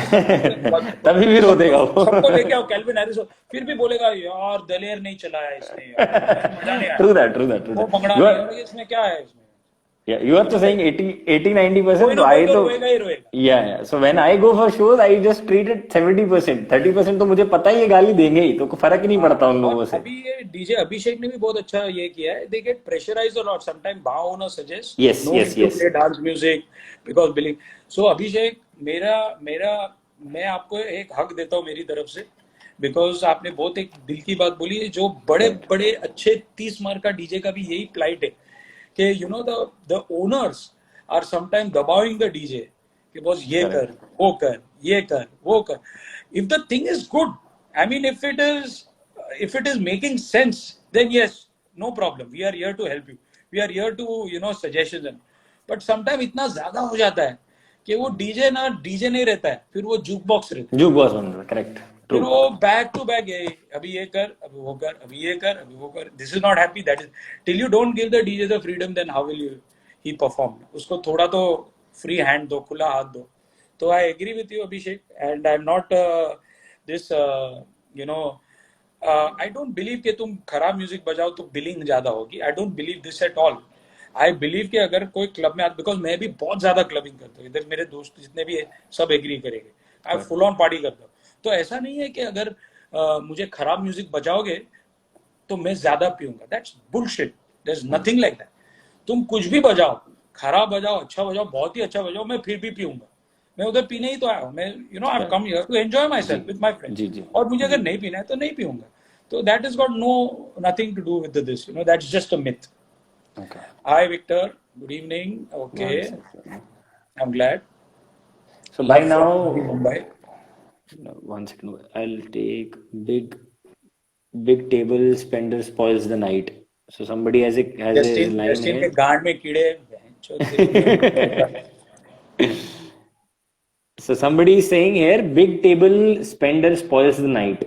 तभी भी रो देगा वो. सबको लेके आओ कैल्विन हैरिस फिर भी बोलेगा यार दलेर नहीं चलाया इसने. मजा नहीं आया. True that. वो पकड़ा नहीं. इसमें क्या है इसमें? Yeah, you are to saying 80-90%. So I तो yeah. So when I go for shows, I just treat it 70%. 30% तो मुझे पता ही ये गाली देंगे ही, तो फर्क ही नहीं पड़ता उन लोगों से. अभी ये डीजे अभिषेक ने भी बहुत अच्छा ये किया है. They get pressurized a lot. Sometimes bar owner suggests yes. play dance music because billing. So अभिषेक मैं आपको एक हक देता हूँ मेरी तरफ से. बिकॉज आपने बहुत एक दिल की बात बोली है. जो बड़े बड़े अच्छे 30 मार्क का डीजे का भी यही प्लाइट है कि the owners are sometimes दबाविंग the DJ कि बॉस ये कर वो कर ये कर वो कर. If the thing is good, I mean if it is making sense, then yes, no problem. We are here to help you. We are here to suggestions. But sometimes इतना ज्यादा हो जाता है कि वो डीजे नहीं रहता है. फिर वो जुक बॉक्स रहता है. जुक बॉक्स बन रहा है. करेक्ट. फिर वो बैक टू बैक अभी ये कर अभी वो कर अभी ये कर अभी वो कर. This is not happy. That is till you don't give the DJ the freedom then how will he perform. उसको थोड़ा तो फ्री हैंड दो, खुला हाथ दो. तो I agree with you Abhishek and I am not this I don't believe कि तुम खराब म्यूजिक बजाओ तो बिलिंग ज्यादा होगी. I don't believe this at all. I believe कि अगर कोई क्लब में बिकॉज मैं भी बहुत ज्यादा क्लबिंग करता हूँ. इधर मेरे दोस्त जितने भी है सब एग्री करेंगे. आई फुल ऑन पार्टी करता हूँ. तो ऐसा नहीं है कि अगर मुझे खराब म्यूजिक बजाओगे तो मैं ज्यादा पीऊंगा. That's bullshit. There is nothing like that. तुम कुछ भी बजाओ, खराब बजाओ, अच्छा बजाओ, बहुत ही अच्छा बजाओ, मैं फिर भी पीऊंगा. मैं उधर पीने ही तो आया हूँ. मैं I come here to enjoy myself with my friends. और मुझे अगर नहीं पीना है तो नहीं पीऊंगा. तो that is got nothing to do with this. That's just a myth. Hi Victor, good evening. Okay, I am glad. So by now, Mumbai. One second. I'll take big table spender spoils the night. So somebody has a line Justin here. के गांड में कीड़े. So somebody is saying here, big table spender spoils the night.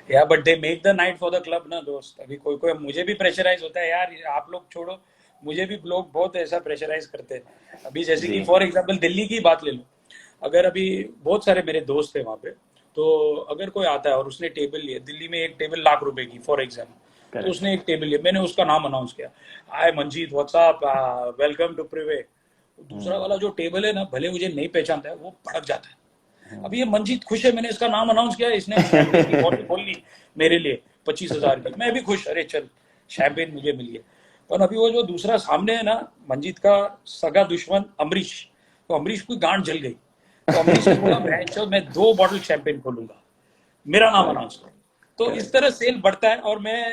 Yeah, but they make the night for the club ना दोस्त. अभी कोई मुझे भी प्रेशराइज होता है यार. आप लोग छोड़ो, मुझे भी लोग बहुत ऐसा प्रेशराइज करते हैं. अभी जैसे कि फॉर एग्जांपल दिल्ली की बात ले लो. अगर अभी बहुत सारे मेरे दोस्त हैं वहाँ पे, तो अगर कोई आता है और उसने टेबल लिया, दिल्ली में एक टेबल ₹1,00,000 की फॉर एग्जाम्पल, तो उसने एक टेबल लिया, मैंने उसका नाम अनाउंस किया, हाय मंजीत, व्हाट्सअप, वेलकम टू प्रिवे. दूसरा वाला जो टेबल है ना, भले मुझे नहीं पहचानता है, वो भड़क जाता है. अभी ये मंजीत खुश है, मैंने इसका नाम अनाउंस किया, इसने शैंपेन की बॉटल खोल ली मेरे लिए 25,000 की. मैं भी खुश, अरे चल शैंपेन मुझे मिल गया. पर अभी वो जो दूसरा सामने है ना, मंजीत का सगा दुश्मन अमरीश, तो अमरीश की गांड जल गई. तो अमरीश ने बोला मैं 2 बॉटल शैंपेन खोलूंगा, मेरा नाम अनाउंस करो. तो इस तरह सेल बढ़ता है. और मैं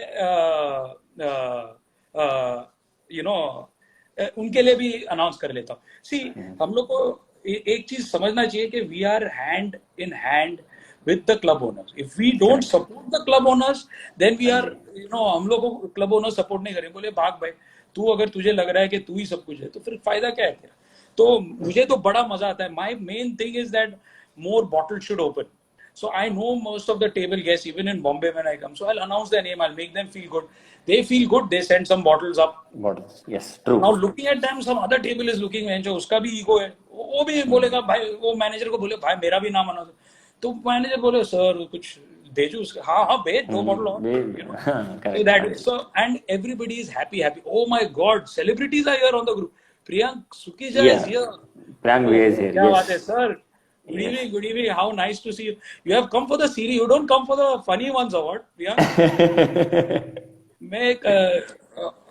उनके लिए भी अनाउंस कर लेता हूँ. सी, हम लोग को एक चीज समझना चाहिए कि we are hand in hand with the club owners. If we don't support the club owners, then we are, हम लोग को club owners support नहीं करेंगे. बोले भाग भाई, तू अगर तुझे लग रहा है कि तू ही सब कुछ है, तो फिर फायदा क्या है तेरा. तो मुझे तो बड़ा मजा आता है. My main thing is that more bottles should open. So I know most of the table guests, even in Bombay when I come. So I'll announce their name. I'll make them feel good. They feel good. They send some bottles up. Bottles, yes, true. Now looking at them, some other table is looking, जो उसका भी ego है, वो वो भी बोलेगा भाई, वो मैनेजर को बोले भाई मेरा भी नाम आना, तो मैनेजर बोले सर कुछ भेजो उसका, हाँ हाँ भेज, 2 बॉटल और, you know. So Correct, that correct. so and everybody is happy. Oh my God, celebrities are here on the group. Priyank Sukija is Yeah, here. Priyank Oh, Vyas is here. क्या बात है Yes, sir? Good yes. evening, good evening. How nice to see you. You have come for the series. You don't come for the funny ones or what, Priyank? मैं एक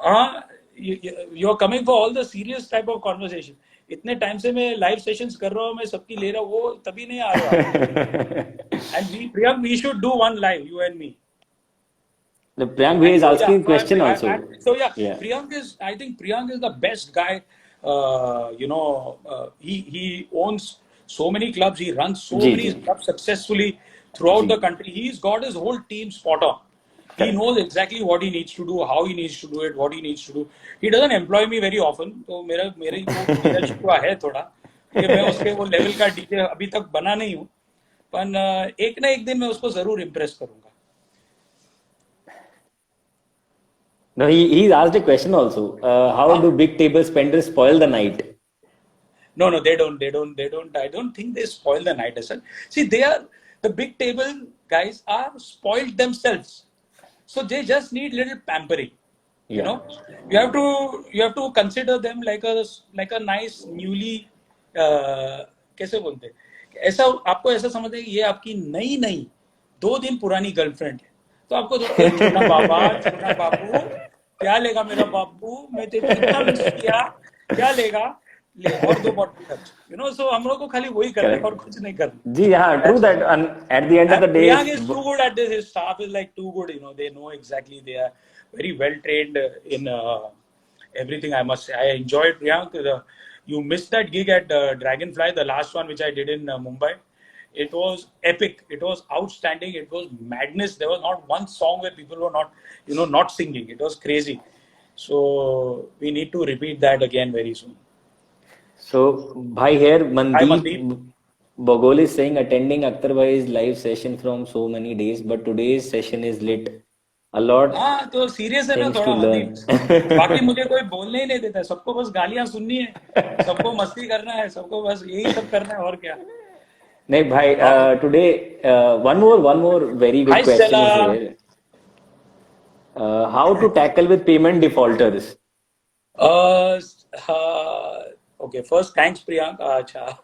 हाँ, you are coming for all the serious type of conversation. इतने time से मैं live sessions कर रहा हूँ, मैं सबकी ले रहा हूँ, वो तभी नहीं आ रहा आप. And Priyank, we should do one live, you and me. The Priyank Vyas is So asking yeah, a question also. so yeah, Yeah. I think Priyank is the best guy. He owns so many clubs. He runs so ji many ji clubs successfully throughout ji. the country. He's got his whole team spot on. He Correct. knows exactly what he needs to do, how he needs to do it, what he needs to do. He doesn't employ me very often. तो मेरी वो मेरा शिकवा है थोड़ा कि मैं उसके वो लेवल का डीजे अभी तक बना नहीं हूँ, पर एक ना एक दिन मैं उसको जरूर इम्प्रेस करूंगा. No, he's asked a question also. How हाँ? do big table spenders spoil the night? No, they don't. I don't think they spoil the night as well. See, the big table guys are spoiled themselves. So they just need little pampering. You Yeah. know, you have to consider them like a nice newly कैसे बोलते हैं, ऐसा आपको ऐसा समझते हैं कि ये आपकी नई 2 दिन पुरानी गर्लफ्रेंड है, तो आपको छोटा बाबू क्या लेगा मेरा बाबू, मैं तेरे को इतना मिस किया, क्या लेगा, ले और 2 बॉटल खर्च, सो हम लोग को खाली वही करना है और Correct. कुछ नहीं करना. जी हाँ, true that. And at the end of the And day, Priyank is too good at this. His staff is like too good. They know exactly. They are very well trained in everything. I must say, I enjoyed Priyank. You missed that gig at Dragonfly, the last one which I did in Mumbai. It was epic. It was outstanding. It was madness. There was not one song where people were not, not singing. It was crazy. So we need to repeat that again very soon. so bhai here, Hi, Mandeep Mandeep. Bogol is saying attending Akhtar Bhai's live session from so many days, but today's session is lit. A lot हाँ तो serious है ना things थोड़ा to learn. Mandeep. बाकी मुझे कोई बोलने ही नहीं देता, सबको बस गालियां सुननी है, सबको मस्ती करना है, सबको बस यही सब करना है और क्या. नहीं भाई, today one more very good Hi question is Stella. here. How to tackle with payment defaulters? Uh, uh, okay, first thanks Priyank. अच्छा.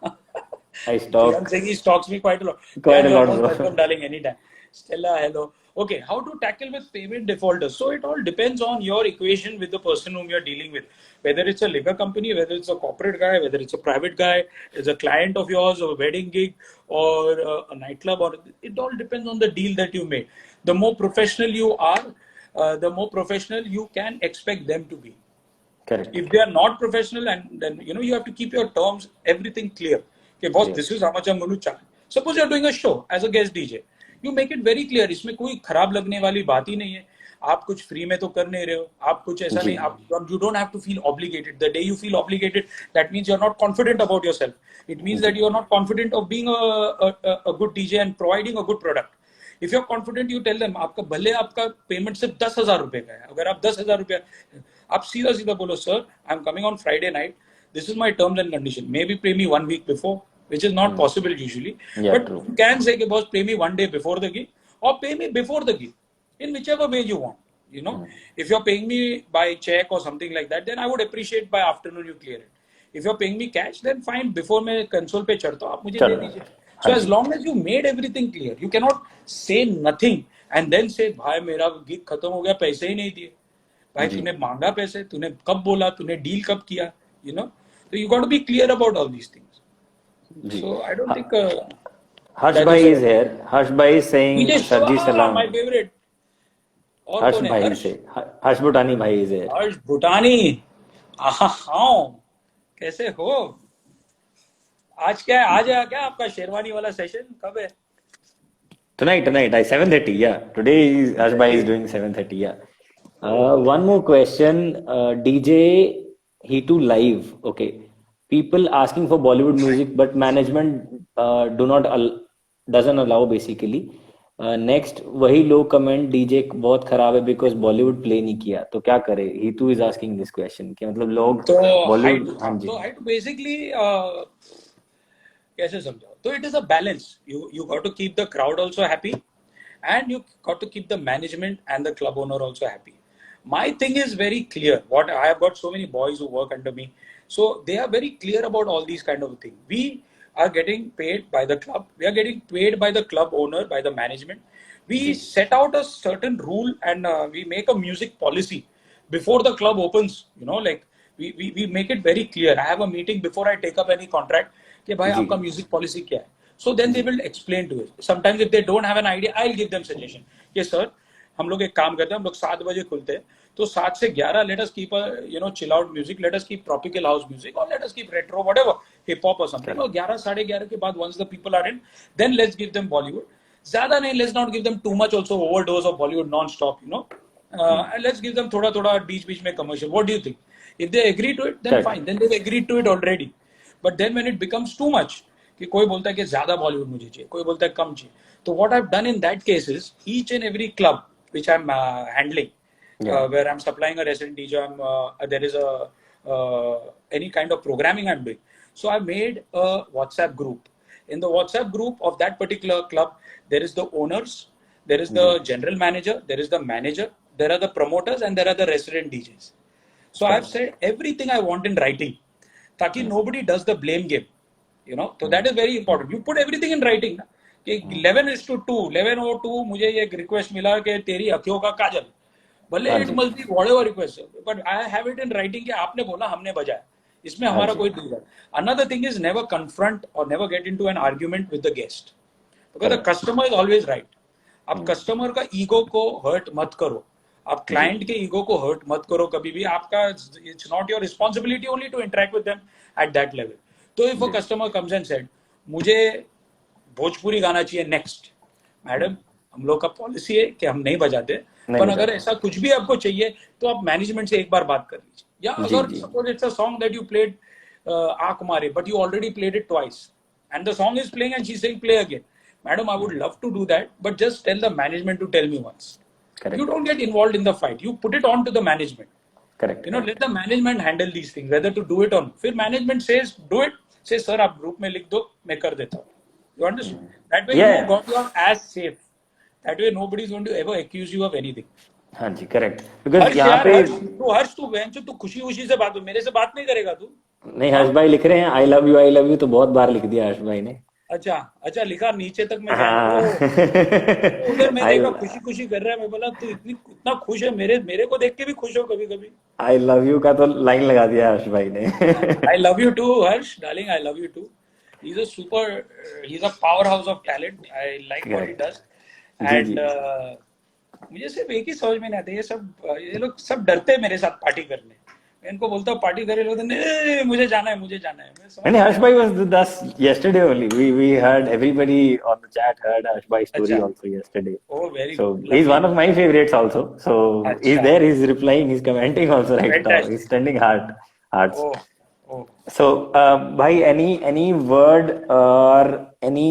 I stalk Priyank saying he stalks me quite a lot. quite a You're lot, most bro. welcome, darling, anytime. Stella, hello. Okay, how to tackle with payment defaulters? So it all depends on your equation with the person whom you're dealing with. Whether it's a liquor company, whether it's a corporate guy, whether it's a private guy, it's a client of yours, or a wedding gig, or a nightclub, or it all depends on the deal that you made. The more professional you are, the more professional you can expect them to be. Correct. If they are not professional, and then you have to keep your terms, everything clear. Okay, boss, Yes. this is how much I'm going to charge. Suppose you're doing a show as a guest DJ, you make it very clear. इसमें कोई खराब लगने वाली बात ही नहीं है. आप कुछ फ्री में तो कर नहीं रहे हो, आप कुछ ऐसा जी. नहीं, आप you don't have to feel obligated. The day you feel obligated, that means you're not confident about yourself. It means that you're not confident of being a good DJ and providing a good product. If you're confident, you tell them आपका भले आपका payment सिर्फ 10,000 रुपए का है, अगर आप 10,000 रुपया, आप सीधा बोलो sir, I am coming on Friday night, this is my terms and condition, may be पे मी 1 week before, which is not possible usually. Yeah, But true. you can say, boss, pay me 1 day before the gig or pay me before the gig, in whichever way you want. If you're paying me by check or something like that, then I would appreciate by afternoon you clear it. If you're paying me cash, then fine, before मैं console पे चढ़ता हूँ, आप मुझे दे चलो. दीजिए. So as long as you made everything clear, you cannot say nothing and then say, भाई मेरा गिग खत्म हो गया, पैसे ही नहीं दिए. भाई जी. तूने मांगा पैसे, तूने कब बोला, तूने डील कब किया, So you got to be clear about all these things. Ji. So I don't think Harsh that Bhai is is here. Harsh Bhai is saying DJ Sarji Shiva, Salam. my favorite. और Harsh कौन है? Bhai हर्ष? से Harsh Bhutani Bhai is here. हर्ष भूटानी. हाँ, कैसे हो? आज क्या है? आज है क्या आपका शेरवानी वाला सेशन? कब है? Tonight, 7:30. Yeah, today Harsh Bhai is doing 7:30. Yeah. One more question. DJ He2 live. Okay. People asking for Bollywood music, but management doesn't allow basically. Next, वही लोग comment DJ बहुत खराब है because Bollywood play नहीं किया. तो क्या करे? He2 is asking this question. कि मतलब लोग तो Bollywood, हाँ जी. I basically कैसे समझाओ? तो it is a balance. You got to keep the crowd also happy, and you got to keep the management and the club owner also happy. My thing is very clear. What I have got so many boys who work under me, so they are very clear about all these kind of things. We are getting paid by the club. We are getting paid by the club owner, by the management. We ji set out a certain rule, and we make a music policy before the club opens. Like we make it very clear. I have a meeting before I take up any contract. कि भाई जी आपका music policy क्या है? So then they जी will explain to it. Sometimes if they don't have an idea, I'll give them suggestion. कि sir हम लोग एक काम करते हैं, हम लोग 7 बजे खुलते हैं, तो 7 से 11 let us keep a chill out music, let us keep tropical house music, or let us keep retro, whatever, hip hop or something. और 11 11:30 के बाद once the people are in, then let's give them Bollywood. ज्यादा नहीं, let's not give them too much also overdose of Bollywood non-stop. And let's give them थोड़ा थोड़ा बीच बीच में commercial. What do you think? If they agree to it, then correct fine. Then they've agreed to it already. But then when it becomes too much, कि कोई बोलता है कि ज्यादा बॉलीवुड मुझे चाहिए, कोई बोलता है कम चाहिए, तो what I've done in that case is each and every club which I'm handling, या where I'm supplying a resident DJ, there is any kind of programming I'm doing. So I made a WhatsApp group. In the WhatsApp group of that particular club, there is the owners, there is the जी general manager, there is the manager, there are the promoters, and there are the resident DJs. So I've correct said everything I want in writing, ताकि nobody does the blame game. So that is very important. You put everything in writing ना, कि 11:2, 11:02 मुझे ये request मिला कि तेरी अखियों का काजल, भले हाँ इट जी must be whatever request, but I have it in writing कि आपने बोला हमने बजाया, इसमें हाँ हमारा जी कोई डील है. Another thing is never confront or never get into an argument with the guest, because the correct customer is always right. आप कस्टमर का ईगो को हर्ट मत करो, आप जी क्लाइंट के ईगो को हर्ट मत करो कभी भी. आपका it's not your responsibility only to interact with them at that level. तो इफ अ जी कस्टमर कम्स एंड सेड मुझे भोजपुरी गाना चाहिए नेक्स्ट, मैडम हम लोग का पॉलिसी है कि हम नहीं बजाते, नहीं पर अगर बजाते ऐसा कुछ भी आपको चाहिए तो आप मैनेजमेंट से एक बार बात कर लीजिए. या जी अगर जी suppose it's a song that you played आंख मारे, but you already played it twice and the song is playing and she's saying play again, madam I would love to do that, but just tell the management to tell me once. You correct don't get involved in the fight, you put it on to the management. Correct Let correct the management handle these things, whether to do it or not. फिर management says do it, say sir आप group में लिख दो मैं कर देता हूँ. You understand? That way या you got your ass safe. That way nobody is going to ever accuse you of anything. हाँ जी करेक्ट बिकॉज हर्ष यहाँ यार, पे हर्ष तू बहन चो, तू खुशी खुशी से बात हो, मेरे से बात नहीं करेगा तू? नहीं हाँ हर्ष भाई लिख रहे हैं आई लव यू तो बहुत बार लिख दिया हर्ष भाई ने अच्छा अच्छा, लिखा नीचे तक मैं जाए. हाँ ओ तो उधर मैं आई देखा खुशी खुशी कर रहा है, मैं बोला तू इतना खुश है, मेरे को देख के भी खुश हो कभी कभी. आई लव यू का तो लाइन लगा दिया हर्ष भाई ने I love you too, Harsh, darling. I love you too. He's a he's a powerhouse of talent. I like what he correct does. जी जी And मुझे सिर्फ एक ही समझ में नहीं आता, ये लोग सब डरते हैं मेरे साथ पार्टी करने. मैं इनको बोलता हूँ पार्टी करे, लोग नहीं मुझे जाना है, मुझे जाना है. मैं समझ And नहीं Harsh आता. Bhai was with us yesterday only. We heard everybody on the chat heard Harsh Bhai's story अच्छा. also yesterday. Oh, very So good. he's Lovely. one of my favorites also. So he's अच्छा. there, he's replying, he's commenting also right now. He's Fantastic. sending hearts. Oh, oh. So Bhai, any word or any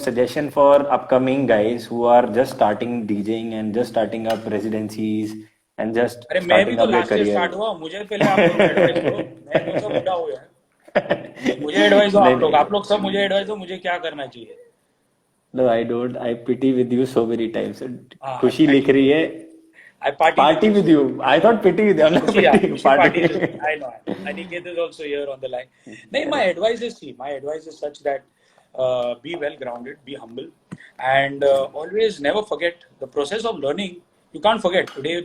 suggestion for upcoming guys who are just starting DJing and just starting up residencies and just अरे मैं भी starting तो up their last year career? Start हुआ, मुझे पहले आप लोग advice दो. मैं कौन सा बुढ़ा हूँ यार? मुझे एडवाइस दो, नहीं आप लोग सब मुझे एडवाइस दो, मुझे क्या करना चाहिए. No, I don't. I pity with you so many times. हाँ, खुशी थैंक लिख यू. रही है I party with party you. with you. I thought pity with you. I'm not Kushi, yeah, pity. Kushi parties with me. Party. I know. Aniket is also here on the line. No, my advice is, see, my advice is such that be well grounded, be humble, and always never forget the process of learning. You can't forget. Today,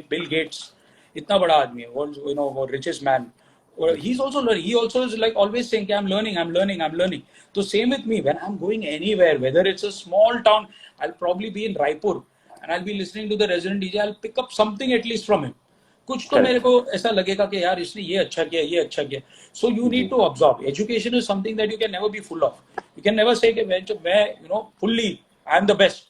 Bill Gates, इतना बड़ा आदमी है, वो richest man. He's also learning. He also is like always saying, I'm learning, I'm learning, I'm learning. So same with me. When I'm going anywhere, whether it's a small town, I'll probably be in Raipur and I'll be listening to the resident DJ. I'll pick up something at least from him. कुछ तो मेरे Correct. को ऐसा लगेगा कि यार इसने ये अच्छा किया, ये अच्छा किया. So you need ji to absorb. Education is something that you can never be full of. You can never say कि मैं fully I am the best.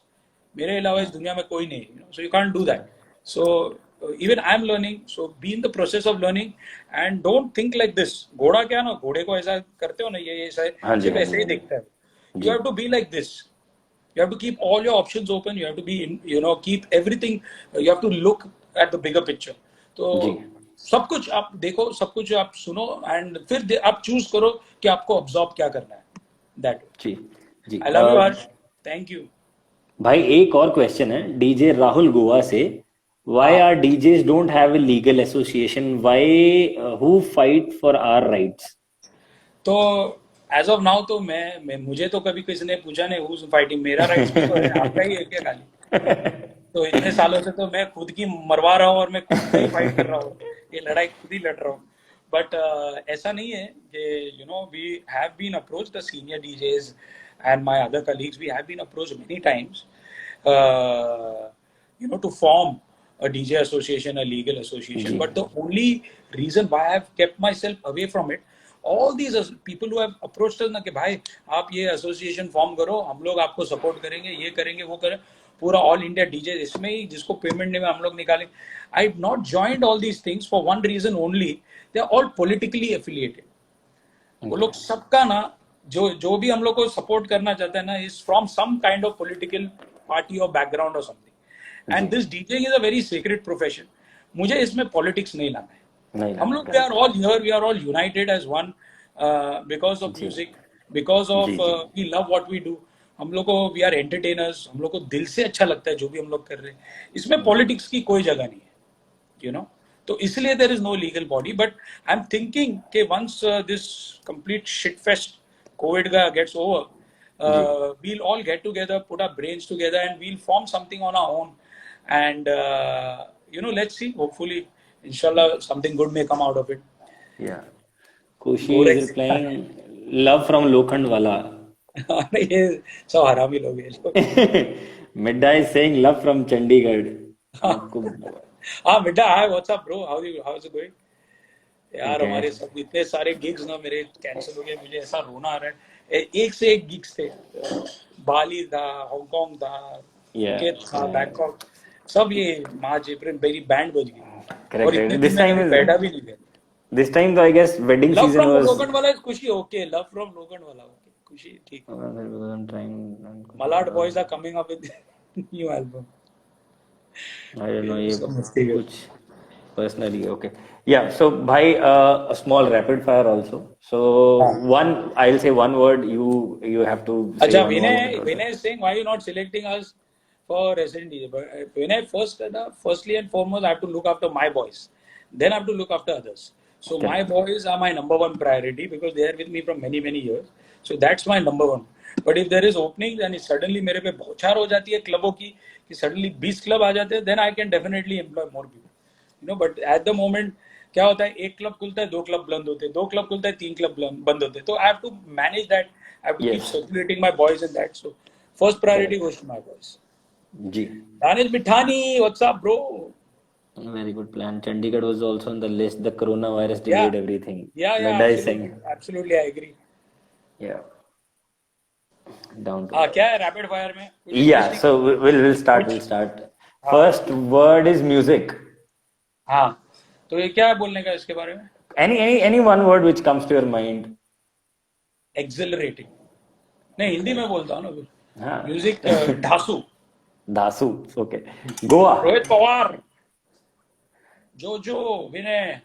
मेरे अलावा इस दुनिया में कोई नहीं. So you can't do that. So even I am learning. So be in the process of learning and don't think like this. घोड़ा क्या ना, घोड़े को ऐसा करते हो ना, ये ऐसा हाँ जी सिर्फ हाँ ऐसे जी ही हाँ दिखता है. You ji have to be like this. You have to keep all your options open. You have to be keep everything. You have to look at the bigger picture. तो जी सब कुछ आप देखो, सब कुछ आप सुनो, एंड फिर आप चूज करो कि आपको ऑब्जॉर्व क्या करना है. that way. Ji ji I love you, Harsh. Thank you. भाई एक और क्वेश्चन है डीजे राहुल गोवा से व्हाई हाँ, are DJs don't have a legal association why who fight for our rights तो एज ऑफ नाउ तो मैं मुझे तो कभी किसी ने पूछा नहीं हु फाइटिंग, मेरा राइट्स भी तो है, आपका ही है क्या खाली? तो इतने सालों से तो मैं खुद की मरवा रहा हूँ और मैं खुद का ही फाइट कर रहा हूँ, ये लड़ाई खुद ही लड़ रहा हूँ. बट ऐसा नहीं है कि we have been approach the senior DJs and my other colleagues, we have been approach many times to form a DJ association, a legal association. जी But the only reason why I have kept myself away from it, all these people who have approached us ना कि भाई आप ये association form करो, हम लोग आपको सपोर्ट करेंगे, ये करेंगे, वो करें, पूरा ऑल इंडिया डीजे इसमें ही जिसको पेमेंट नहीं में हम लोग निकालें. I have not joined all these things for one reason only, they are all politically affiliated. वो लोग सबका ना जो जो भी हम लोग को सपोर्ट करना चाहता है ना is from some kind of political party और बैकग्राउंड और something. And this DJing is a very secret profession. मुझे इसमें पॉलिटिक्स नहीं लाना है. नहीं हम लाना लोग we are all here, we are all united as one because of जी म्यूजिक, बिकॉज ऑफ जी जी we love what we do. हम लोग को वी आर एंटरटेनर्स, हम लोग को दिल से अच्छा लगता है जो भी हम लोग कर रहे हैं. इसमें पॉलिटिक्स की कोई जगह नहीं है, तो इसलिए there is no legal body. But I am thinking कि once this complete shit fest covid का गेट्स ओवर, जी we'll all get together, put our brains together, and we'll form something on our own. And let's see. Hopefully, inshallah, something good may come out of it. या Khushi is Gorex. Replying love from Lokhandwala ये सब हरामी लोग हैं लोग. Midda is saying love from Chandigarh आपको हाँ बेटा, hi what's up bro, how is it going? यार ओके हमारे सब इतने सारे गिग्स ना मेरे कैंसिल हो गए, मुझे ऐसा रोना आ रहा है. एक से एक गिग्स थे. बाली था, हांगकांग था, या फुकेट था, बैंकॉक, सब ये मार्च अप्रैल मेरी बैंड बज गई. करेक्ट और इतने करेक्ट दिन मैं कभी बैठा भी नहीं गया. दिस टाइम तो I guess wedding love season from was Lokhandwala खुशी, ओके, लव फ्रॉम लोखंड वाला ओके, खुशी ठीक. Malad boys are coming up with new album. I don't know ये ये सब मस्ती कर. कुछ personally okay yeah so bhai a small rapid fire also so हाँ. one I'll say one word you have to say अच्छा, one word Vinay is saying why you not selecting us for resident DJ. But Vinay, firstly and foremost, I have to look after my boys. Then I have to look after others. So my correct boys are my number one priority because they are with me from many years. So that's my number one. But if there is opening and suddenly मेरे पे बौछार हो जाती है क्लबों की कि suddenly 20 club आ जाते हैं, then I can definitely employ more people. But at the moment क्या होता है, एक क्लब खुलता है, दो क्लब बंद होते हैं, दो क्लब खुलता है, तीन क्लब बंद होते हैं. तो I have to manage that, I have to keep yes circulating my boys in that. So first priority correct goes to my boys. ji Danish Mithani, what's up bro? very good plan Chandigarh was also on the list the coronavirus या delayed everything या Medha is saying absolutely absolutely I agree. yeah down to हाँ, earth क्या है rapid fire में कुछ yeah interesting? so we'll start कुछ. we'll start हाँ first word is music हाँ, तो ये क्या है बोलने का इसके बारे में? any one word which comes to your mind accelerating. नहीं, हिंदी में बोलता हूँ ना फिर. हाँ म्यूजिक ढासू. दासू okay गोवा रोहित पवार, जो विनय.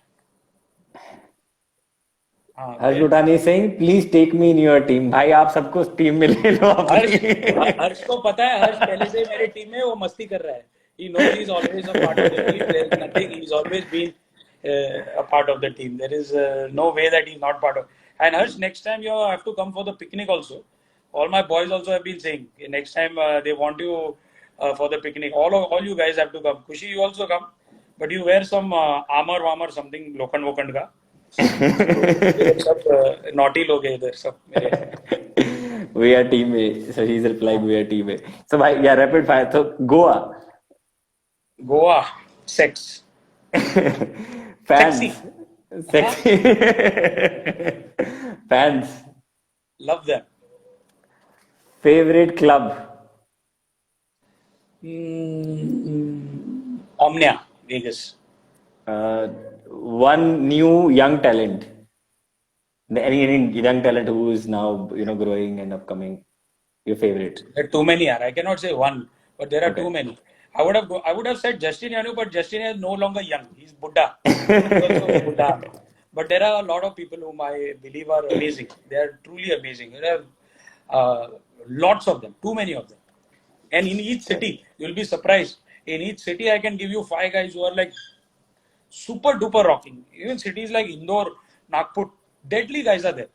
हाँ हर्ष फिर Lutani Singh please take me in your team भाई आप सबको टीम में ले लो हर्ष. अपनी हर्ष को पता है, हर्ष पहले से मेरे टीम में वो मस्ती कर रहा है. He knows he's always a part of the team. There is nothing. He's always been a part of the team. There is no way that he's not part of. And Harsh, next time you have to come for the picnic also. All my boys also have been saying next time they want you for the picnic. All you guys have to come. Kushi, you also come, but you wear some armor something लोखंड का. ये सब naughty लोग हैं इधर सब मेरे. we are team A so he's replying we are team A so भाई yeah rapid fire so Goa Goa, sex, fans sexy, sexy fans love them. favorite club Omnia, Vegas. one new young talent any young talent who is now growing and upcoming your favorite There are too many. Yaar. I cannot say one, but there are too okay many. I would have said Justin Yanu, but Justin is no longer young. He's Buddha. He's also Buddha. But there are a lot of people whom I believe are amazing. They are truly amazing. Lots of them, too many of them. And in each city, you'll be surprised. In each city, I can give you 5 guys who are like super duper rocking. Even cities like Indore, Nagpur, deadly guys are there.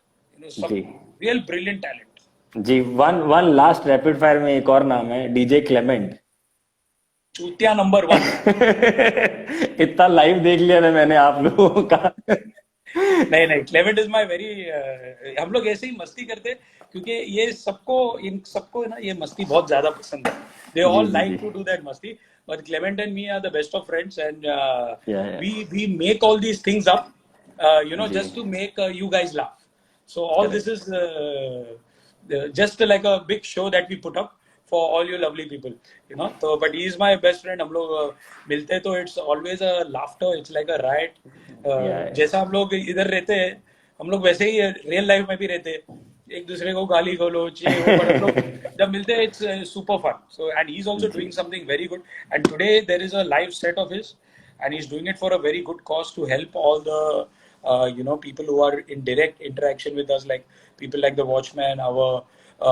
Some जी real brilliant talent. जी one one last rapid fire में एक और नाम है DJ Clement चूतिया number 1. इतना live देख लिया ना मैंने आप लोगों का नहीं नहीं, क्लेमेंट इज माय वेरी, हम लोग ऐसे ही मस्ती करते हैं क्योंकि ये सबको, इन सबको ना ये मस्ती बहुत ज्यादा पसंद है. दे जी ऑल जी लाइक जी टू डू दैट मस्ती. But Clement and me are the best of friends, and या we make all these things up, जी just to make you guys laugh. So all this correct is just like a big show that we put up for all you lovely people. So but he is my best friend. हम लोग मिलते तो it's always a laughter. It's like a riot. या जैसा हम लोग इधर रहते हैं, हम लोग वैसे ही रियल लाइफ में भी रहते हैं. एक दूसरे को गाली गलौज ये वो, but हम लोग जब मिलते हैं it's super fun. So and he's also ji doing something very good. And today there is a live set of his, and he's doing it for a very good cause to help all the people who are in direct interaction with us, like people like the watchman, our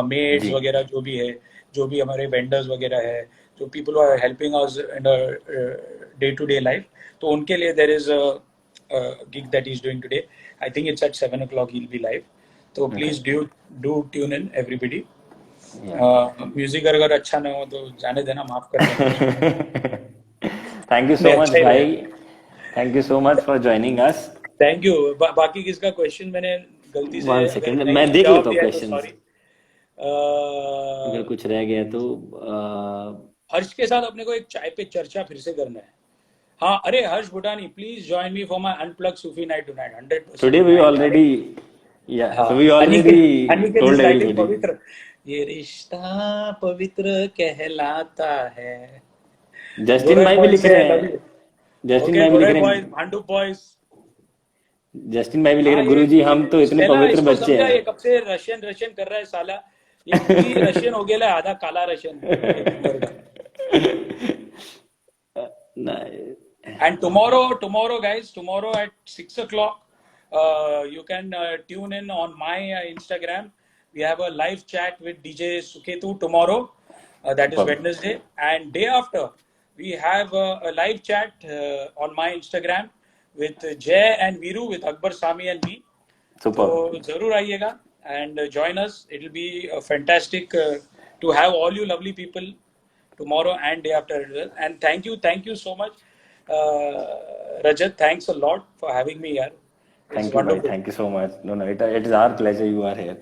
maids जी वगैरह, जो भी हमारे vendors वगैरह है, जो people who are helping us in a day to day life. तो उनके लिए there is a gig that he's doing today. I think it's at 7 o'clock he'll be live. So okay please do tune in everybody. या music अगर अच्छा ना हो तो जाने देना, माफ कर देना. थैंक यू नहीं, सो मच अच्छा ही भाई रहेगा. Thank you so much for joining us thank you. बाकी किसका क्वेश्चन मैंने गलती से वन अगर सेकेंड मैं नहीं देख जवाब लेता हूँ दिया है तो क्वेश्चंस सॉरी. अगर कुछ रह गया तो हर्ष के साथ अपने को एक चाय पे चर्चा फिर से करना है. हाँ, अरे Harsh Bhutani, please join me for my unplug Sufi night tonight. 100% today we मैं ऑलरेडी या हाँ. So we already Aniket is told writing everybody Pavitra. ये रिश्ता पवित्र कहलाता है. जस्टिन गोरे भाई भी बॉयज लिख से रहे लव यू. हैं जस्टिन ओके, भाई भी लिख गोरे रहे बॉयज, हैं भांडू बॉयज. जस्टिन भाई भी लिख रहे हाँ, हैं गुरुजी हम तो ये इतने स्टेला पवित्र इसको बच्चे समझा, ये हैं कब से रशियन रशियन कर रहा है साला. ये पूरी रशियन हो गया, आधा काला रशियन एक नंबर का. नहीं And tomorrow, guys, tomorrow at 6 o'clock, you can tune in on my Instagram. We have a live chat with DJ Suketu tomorrow. That is super Wednesday. And day after, we have a live chat on my Instagram with Jay and Viru, with Akbar Sami and me. तो super जरूर आइएगा and join us. It will be fantastic to have all you lovely people tomorrow and day after as well. And thank you so much, Rajat. Thanks a lot for having me here. It's thank you भाई wonderful. Thank you so much no no it is our pleasure you are here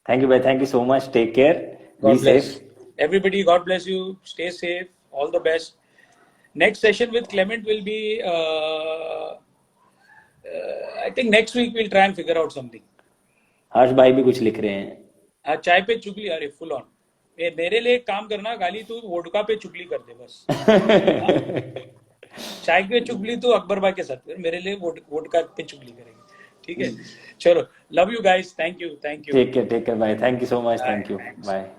thank you भाई thank you so much take care be God bless safe everybody. God bless you. Stay safe. All the best. Next session with Clement will be, I think next week we'll try and figure out something. हर्ष भाई भी कुछ लिख रहे हैं चाय पे चुगली, अरे फुल ऑन. मेरे लिए एक काम करना, गाली तू वोडका पे चुगली कर दे बस. हाँ? चाय पे चुगली तू अकबर भाई के साथ कर, मेरे लिए वोडका पे चुगली करेगी. ठीक है, चलो. Love you guys. Thank you. Take care भाई thank you so much thank you Thanks. Bye